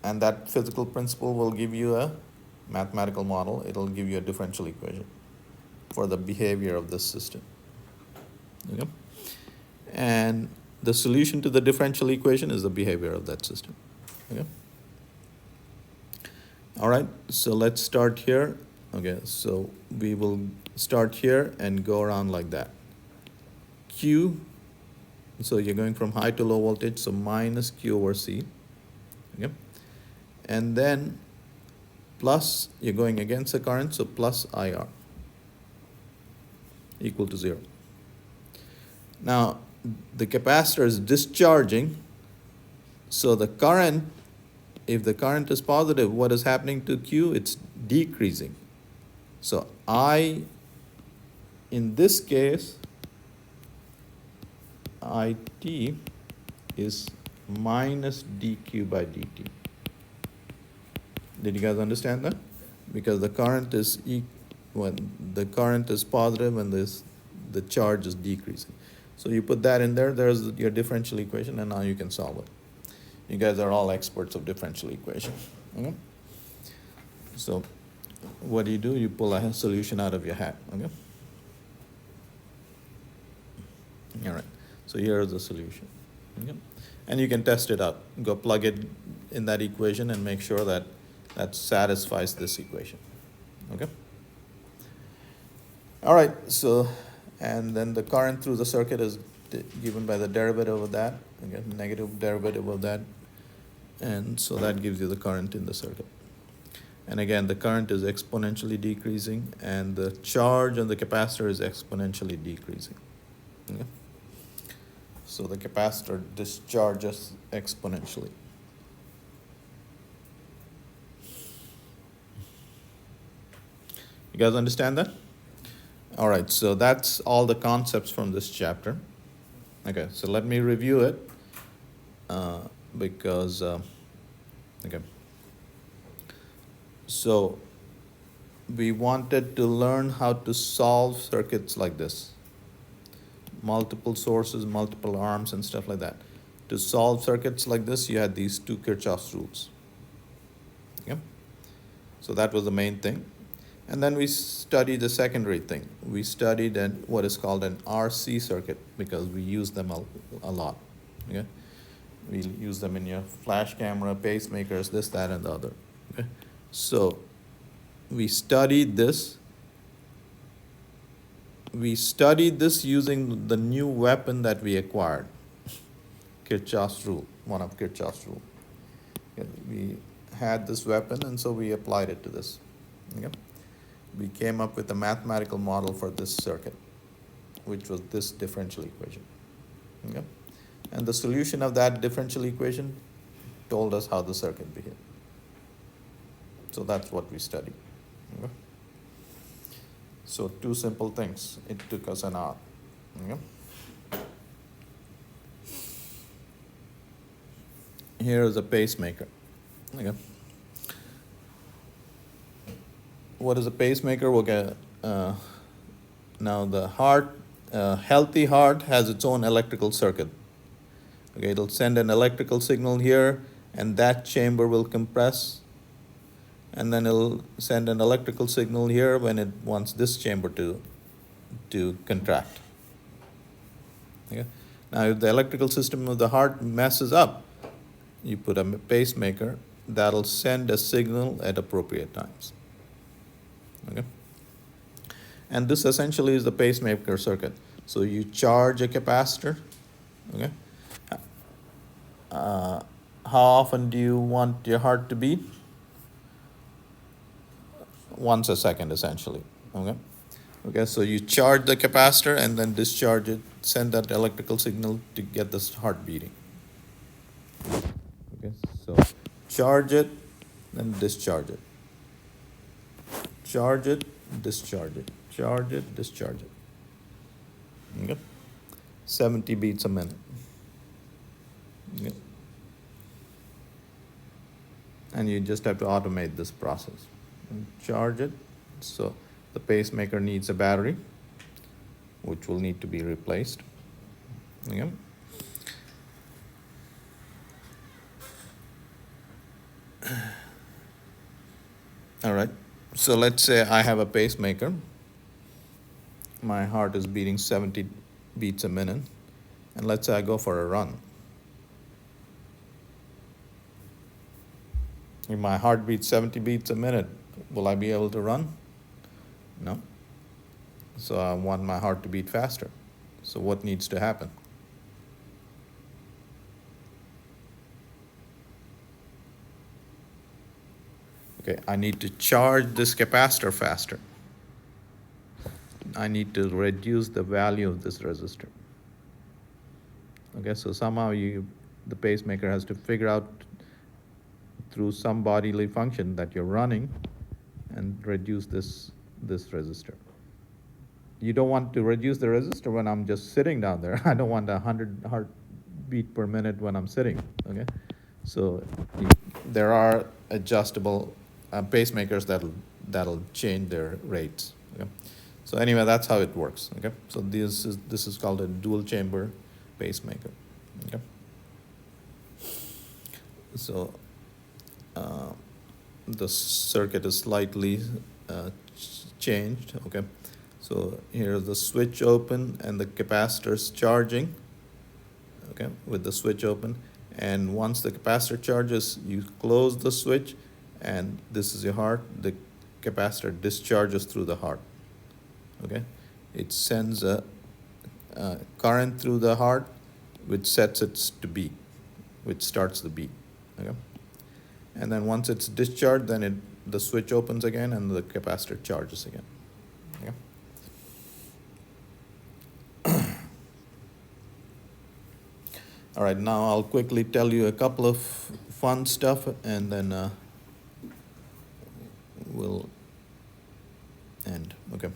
And that physical principle will give you a mathematical model. It'll give you a differential equation for the behavior of this system. Okay? And the solution to the differential equation is the behavior of that system. Okay? All right, so let's start here. Okay, so we will start here and go around like that. Q, so you're going from high to low voltage, so minus Q over C. Okay? And then plus, you're going against the current, so plus IR equal to 0. Now, the capacitor is discharging, so the current, if the current is positive, what is happening to Q? It's decreasing. So I, in this case, IT is minus dQ by dt. Did you guys understand that? Because the current is when the current is positive and the charge is decreasing. So you put that in there, there's your differential equation, and now you can solve it. You guys are all experts of differential equation. Okay? So what do? You pull a solution out of your hat. Okay? All right. So here is the solution. Okay? And you can test it out. Go plug it in that equation and make sure that that satisfies this equation. Okay? All right, so, and then the current through the circuit is given by the derivative of that, again, negative derivative of that, and so that gives you the current in the circuit. And again, the current is exponentially decreasing, and the charge on the capacitor is exponentially decreasing. Okay? So the capacitor discharges exponentially. You guys understand that? All right, so that's all the concepts from this chapter. Okay, so let me review it because, okay. So we wanted to learn how to solve circuits like this. Multiple sources, multiple arms, and stuff like that. To solve circuits like this, you had these two Kirchhoff's rules. Okay? So that was the main thing. And then we studied the secondary thing. We studied what is called an RC circuit because we use them a lot. Okay? We use them in your flash camera, pacemakers, this, that, and the other. Okay? So we studied this. We studied this using the new weapon that we acquired, Kirchhoff's rule, one of Kirchhoff's rule. Okay? We had this weapon, and so we applied it to this. Okay? We came up with a mathematical model for this circuit, which was this differential equation. Okay? And the solution of that differential equation told us how the circuit behaved. So that's what we studied. Okay? So two simple things. It took us an hour. Okay? Here is a pacemaker. Okay? What is a pacemaker? Okay, now the heart, healthy heart has its own electrical circuit. Okay, it'll send an electrical signal here, and that chamber will compress, and then it'll send an electrical signal here when it wants this chamber to contract. Okay? Now, if the electrical system of the heart messes up, you put a pacemaker that'll send a signal at appropriate times. Okay? And this essentially is the pacemaker circuit. So you charge a capacitor. Okay? How often do you want your heart to beat? Once a second, essentially. Okay? Okay, so you charge the capacitor and then discharge it, send that electrical signal to get this heart beating. Okay, so charge it, then discharge it. Charge it, discharge it. Charge it, discharge it. Okay? 70 beats a minute. Okay? And you just have to automate this process. And charge it. So the pacemaker needs a battery, which will need to be replaced. Okay? All right. So let's say I have a pacemaker. My heart is beating 70 beats a minute. And let's say I go for a run. If my heart beats 70 beats a minute, will I be able to run? No. So I want my heart to beat faster. So what needs to happen? Okay, I need to charge this capacitor faster. I need to reduce the value of this resistor. Okay, so somehow the pacemaker has to figure out through some bodily function that you're running and reduce this resistor. You don't want to reduce the resistor when I'm just sitting down there. I don't want 100 heartbeat per minute when I'm sitting. Okay, so there are adjustable pacemakers that'll change their rates. Okay? So anyway, that's how it works. Okay, so this is called a dual chamber pacemaker. Okay, so the circuit is slightly changed. Okay, so here's the switch open and the capacitor's charging. Okay, with the switch open, and once the capacitor charges, you close the switch, and this is your heart. The capacitor discharges through the heart. Okay, it sends a current through the heart, which sets it to beat, which starts the beat. Okay, and then once it's discharged, then the switch opens again and the capacitor charges again. Okay. All right, now I'll quickly tell you a couple of fun stuff, and then we'll end. Okay.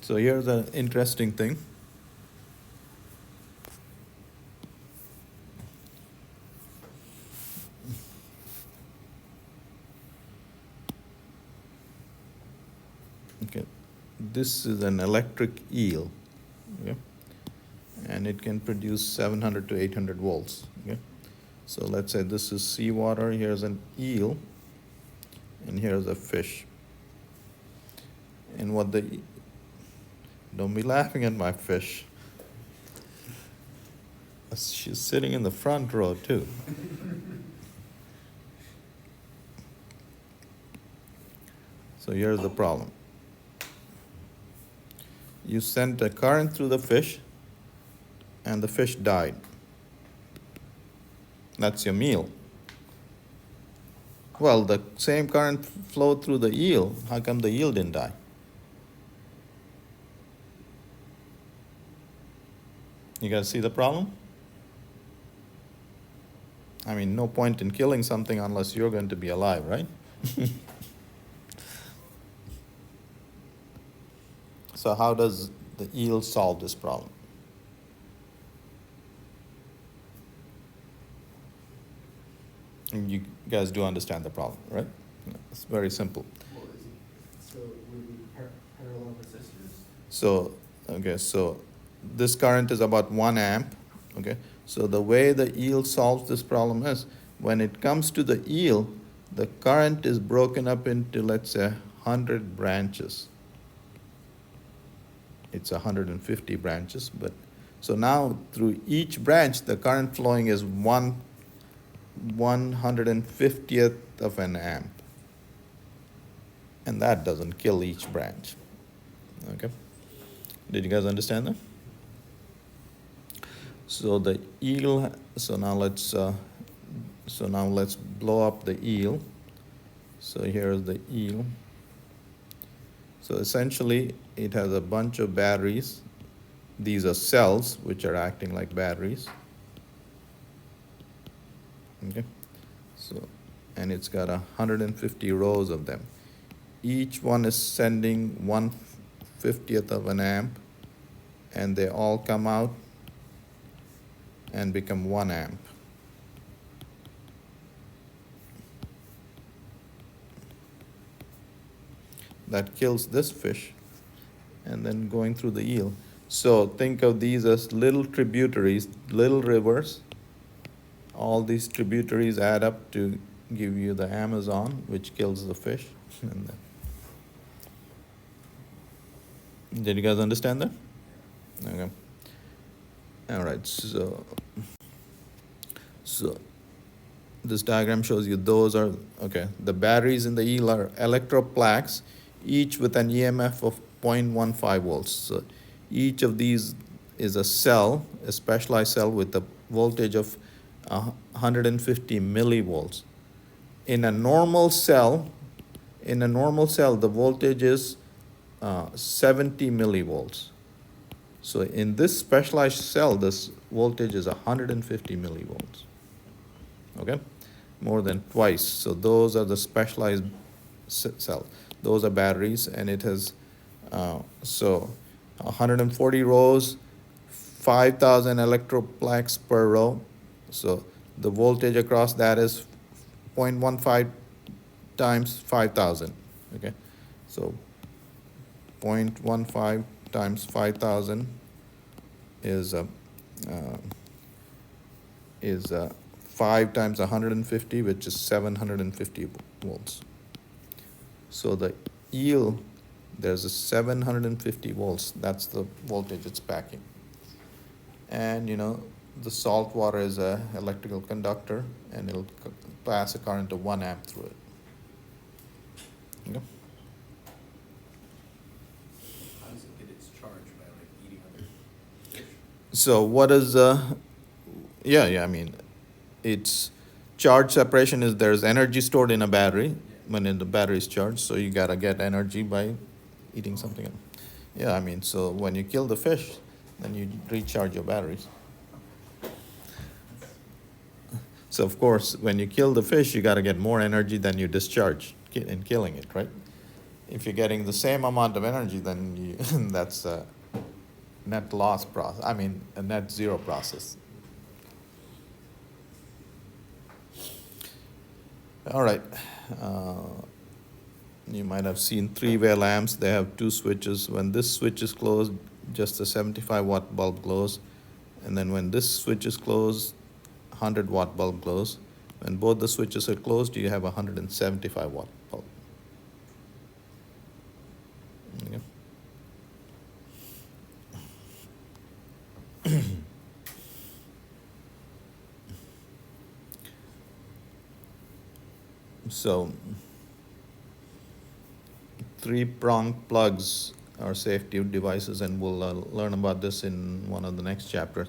So here's an interesting thing. Okay, this is an electric eel. Okay, and it can produce 700 to 800 volts. Okay, so let's say this is seawater. Here's an eel, and here's a fish. And don't be laughing at my fish. She's sitting in the front row too. So here's the problem. You sent a current through the fish, and the fish died. That's your meal. Well, the same current flowed through the eel. How come the eel didn't die? You guys see the problem? I mean, no point in killing something unless you're going to be alive, right? So how does the eel solve this problem? And you guys do understand the problem, right? It's very simple. Well, so would we parallel resistors? So, okay, so this current is about 1 amp, okay? So the way the eel solves this problem is, when it comes to the eel, the current is broken up into, let's say, 100 branches. It's 150 branches, but so now through each branch, the current flowing is 1/150th of an amp. And that doesn't kill each branch. Okay? Did you guys understand that? So the eel, so now let's blow up the eel. So here's the eel. So essentially, it has a bunch of batteries. These are cells which are acting like batteries. Okay, so, and it's got 150 rows of them. Each one is sending 1/50th of an amp, and they all come out and become 1 amp. That kills this fish, and then going through the eel. So think of these as little tributaries, little rivers. All these tributaries add up to give you the Amazon, which kills the fish. And did you guys understand that? Okay. All right, so this diagram shows you those are, okay, the batteries in the eel are electroplaques, each with an EMF of 0.15 volts. So each of these is a cell, a specialized cell with a voltage of 150 millivolts. In a normal cell, the voltage is 70 millivolts. So in this specialized cell, this voltage is 150 millivolts. Okay, more than twice. So those are the specialized cells. Those are batteries, and it has so 140 rows, 5,000 electroplaques per row. So the voltage across that is 0.15 times 5,000. Okay, so 0.15 times 5,000 is 5 times 150, which is 750 volts. So the yield, there's a 750 volts. That's the voltage it's packing. And the salt water is a electrical conductor, and it'll pass a current of 1 amp through it. Okay. How does it get its charge by like eating other fish? So what is I mean, it's charge separation is there's energy stored in a battery when the battery is charged, so you gotta get energy by eating something else. Yeah, I mean, so when you kill the fish, then you recharge your batteries. So of course, when you kill the fish, you gotta get more energy than you discharge in killing it, right? If you're getting the same amount of energy, then that's a net loss process. I mean, a net zero process. All right. You might have seen three-way lamps. They have two switches. When this switch is closed, just a 75-watt bulb glows. And then when this switch is closed, 100-watt bulb glows. When both the switches are closed, you have a 175-watt bulb. Okay. So, three-pronged plugs are safety devices, and we'll learn about this in one of the next chapters.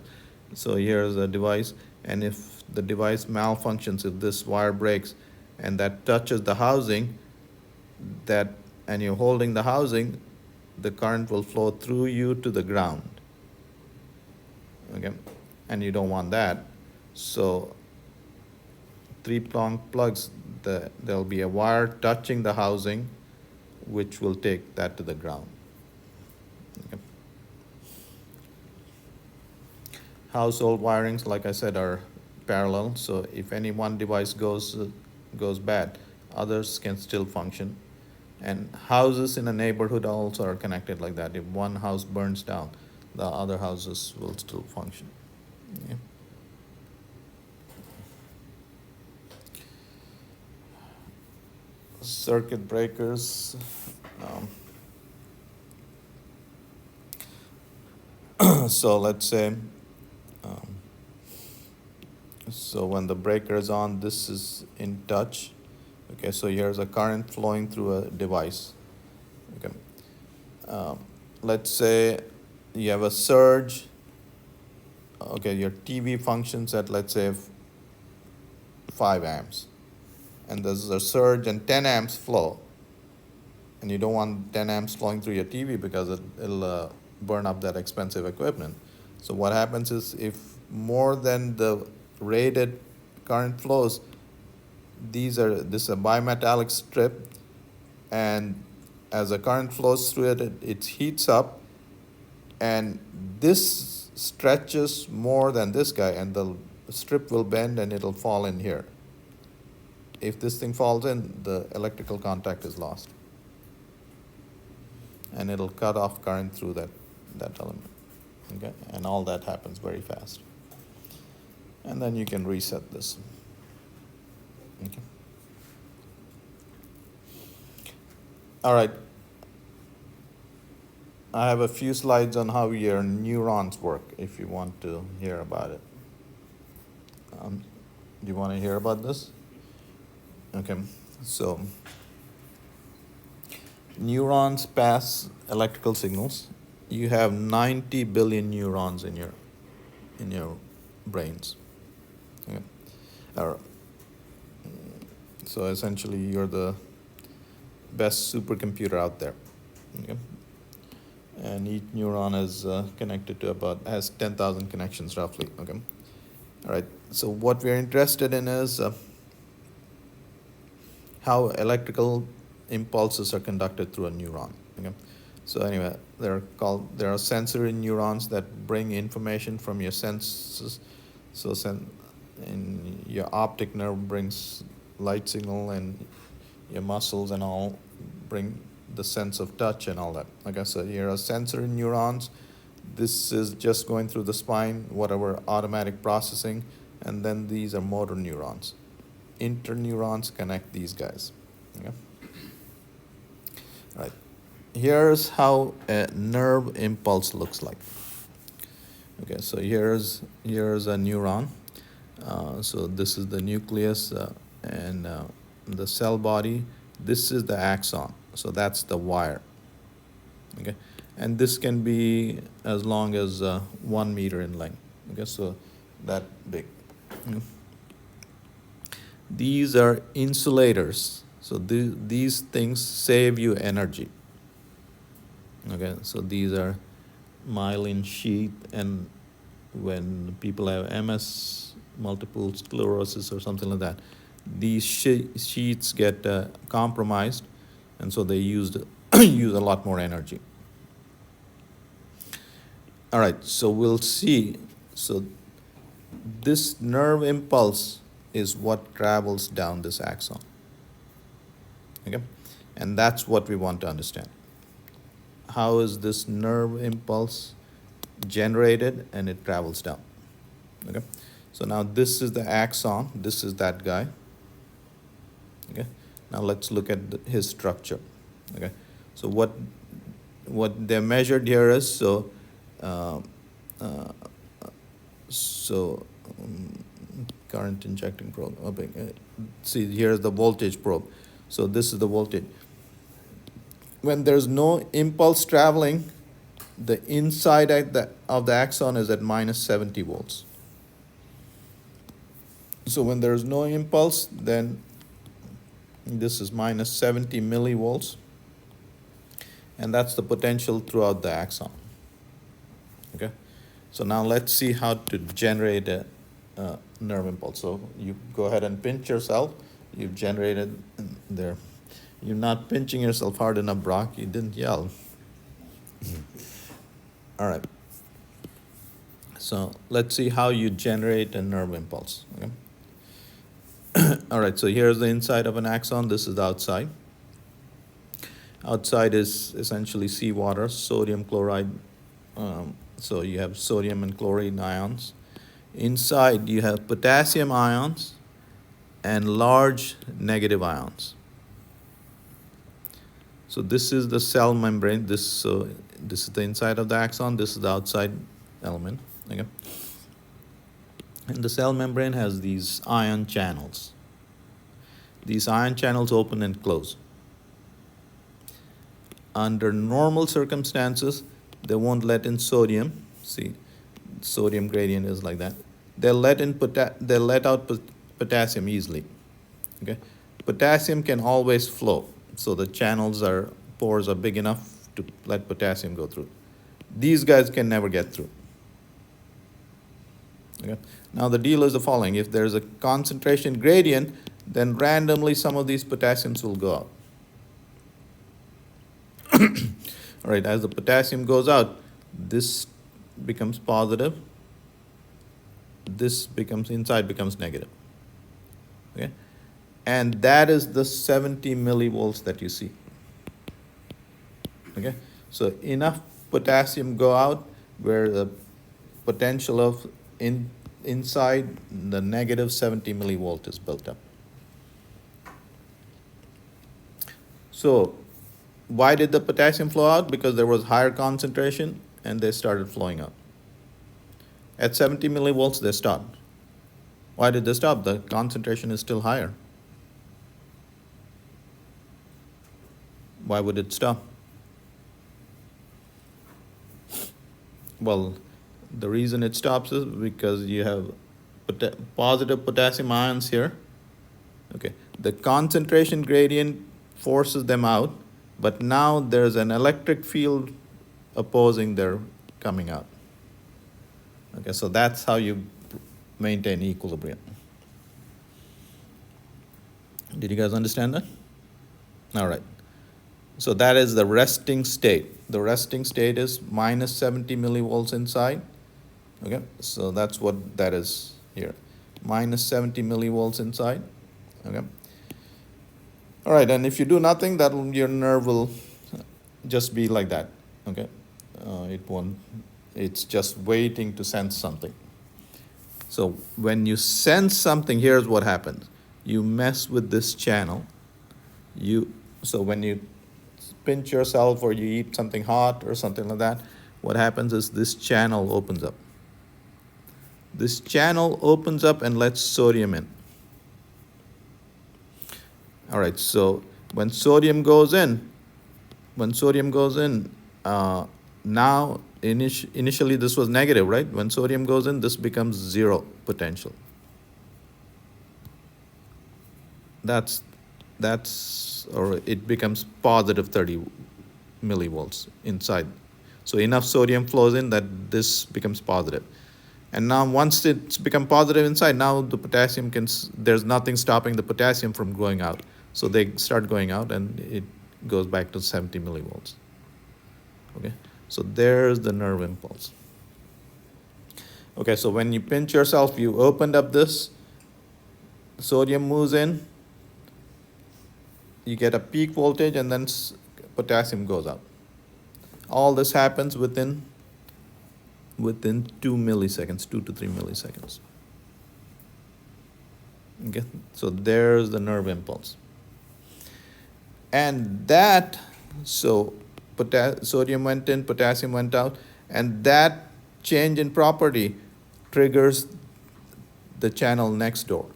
So here's a device, and if the device malfunctions, if this wire breaks and that touches the housing, and you're holding the housing, the current will flow through you to the ground. Okay, and you don't want that. So three-pronged plugs, there'll be a wire touching the housing, which will take that to the ground. Okay. Household wirings, like I said, are parallel. So if any one device goes bad, others can still function. And houses in a neighborhood also are connected like that. If one house burns down, the other houses will still function. Yeah. Circuit breakers. So let's say, so when the breaker is on, this is in touch. Okay, so here's a current flowing through a device. Okay, let's say you have a surge. Okay, your TV functions at, let's say, 5 amps. And there's a surge and 10 amps flow. And you don't want 10 amps flowing through your TV because it'll burn up that expensive equipment. So what happens is, if more than the rated current flows, this is a bimetallic strip, and as the current flows through it, it heats up, and this stretches more than this guy, and the strip will bend and it'll fall in here. If this thing falls in, the electrical contact is lost, and it'll cut off current through that element. Okay, and all that happens very fast. And then you can reset this. Okay. All right. I have a few slides on how your neurons work if you want to hear about it. Do you want to hear about this? Okay, so neurons pass electrical signals. You have 90 billion neurons in your brains. Okay. So essentially, you're the best supercomputer out there. Okay. And each neuron is connected to has 10,000 connections roughly. Okay. All right. So what we're interested in is how electrical impulses are conducted through a neuron. Okay. So anyway, there are sensory neurons that bring information from your senses. So and your optic nerve brings light signal, and your muscles and all bring the sense of touch and all that. Okay, so here are sensory neurons. This is just going through the spine, whatever automatic processing, and then these are motor neurons. Interneurons connect these guys. Okay. All right. Here's how a nerve impulse looks like. Okay, so here's a neuron. So this is the nucleus and the cell body. This is the axon. So that's the wire. Okay, and this can be as long as 1 meter in length. Okay, so that big. Mm. These are insulators. So these things save you energy. Okay, so these are myelin sheath, and when people have MS, multiple sclerosis or something like that, these sheaths get compromised, and so they use a lot more energy. All right, so we'll see. So this nerve impulse is what travels down this axon. Okay, and that's what we want to understand. How is this nerve impulse generated and it travels down? Okay, so now this is the axon, this is that guy. Okay, now let's look at his structure. Okay, so what they measured here is uh, uh, current injecting probe. Okay, see, here's the voltage probe. So this is the voltage. When there's no impulse traveling, the inside of the axon is at minus 70 volts. So when there's no impulse, then this is minus 70 millivolts, and that's the potential throughout the axon. Okay, so now let's see how to generate a nerve impulse. So you go ahead and pinch yourself. You've generated there. You're not pinching yourself hard enough, Brock. You didn't yell. All right. So let's see how you generate a nerve impulse. Okay. All right, so here's the inside of an axon. This is the outside. Outside is essentially seawater, sodium chloride. So you have sodium and chlorine ions. Inside you have potassium ions and large negative ions. So this is the cell membrane. This is the inside of the axon. This is the outside element. Okay. And the cell membrane has these ion channels. These ion channels open and close. Under normal circumstances, they won't let in sodium. See, sodium gradient is like that. They'll let out potassium easily. Okay, potassium can always flow. So the pores are big enough to let potassium go through. These guys can never get through. Okay. Now the deal is the following. If there's a concentration gradient, then randomly some of these potassiums will go out. All right, as the potassium goes out, this becomes positive. This inside becomes negative. Okay? And that is the 70 millivolts that you see. Okay? So enough potassium go out where the potential of inside the negative 70 millivolt is built up. So why did the potassium flow out? Because there was higher concentration and they started flowing out. At 70 millivolts, they stopped. Why did they stop? The concentration is still higher. Why would it stop? Well, the reason it stops is because you have positive potassium ions here. Okay, the concentration gradient forces them out, but now there's an electric field opposing their coming out. Okay, so that's how you maintain equilibrium. Did you guys understand that? All right. So that is the resting state. The resting state is minus 70 millivolts inside. Okay, so that's what that is here. Minus 70 millivolts inside. Okay. All right, and if you do nothing, your nerve will just be like that, okay? It won't, it's just waiting to sense something. So when you sense something, here's what happens. You mess with this channel. So when you pinch yourself or you eat something hot or something like that, what happens is this channel opens up. This channel opens up and lets sodium in. All right, so when sodium goes in, now initially this was negative, right? When sodium goes in, this becomes zero potential. Or it becomes positive 30 millivolts inside. So enough sodium flows in that this becomes positive. And now once it's become positive inside, now the potassium there's nothing stopping the potassium from going out. So they start going out and it goes back to 70 millivolts. Okay, so there's the nerve impulse. Okay, so when you pinch yourself, you opened up this, sodium moves in, you get a peak voltage, and then potassium goes out. All this happens within 2 milliseconds, 2 to 3 milliseconds. Okay, so there's the nerve impulse. And that, so sodium went in, potassium went out, and that change in property triggers the channel next door.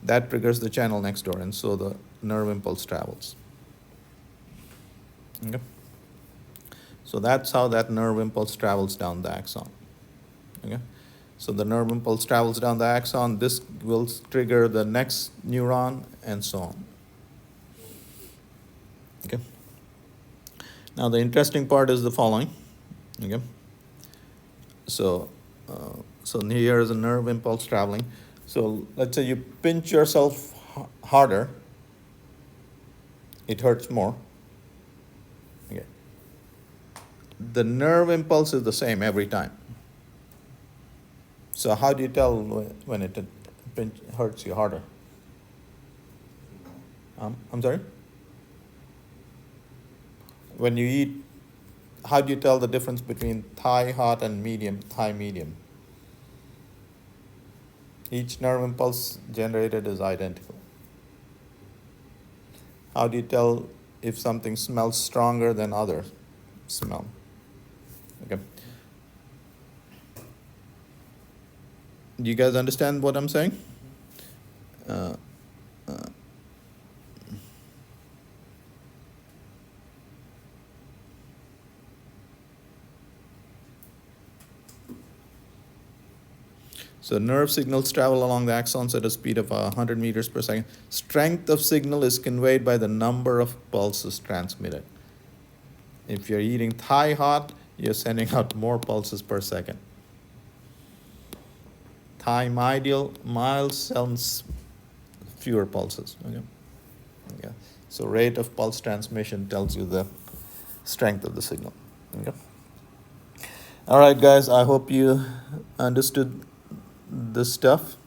That triggers the channel next door, and so the nerve impulse travels. Okay. So that's how that nerve impulse travels down the axon. Okay. So the nerve impulse travels down the axon. This will trigger the next neuron, and so on. Okay. Now the interesting part is the following. Okay. So here is a nerve impulse traveling. So let's say you pinch yourself harder, it hurts more. Okay. The nerve impulse is the same every time. So how do you tell when it hurts you harder? I'm sorry? When you eat, how do you tell the difference between thigh hot and thigh medium? Each nerve impulse generated is identical. How do you tell if something smells stronger than other smell? Okay. Do you guys understand what I'm saying? So nerve signals travel along the axons at a speed of 100 meters per second. Strength of signal is conveyed by the number of pulses transmitted. If you're eating thigh hot, you're sending out more pulses per second. Thigh mild sends fewer pulses. Okay? Yeah. So rate of pulse transmission tells you the strength of the signal. Okay? All right, guys, I hope you understood this stuff.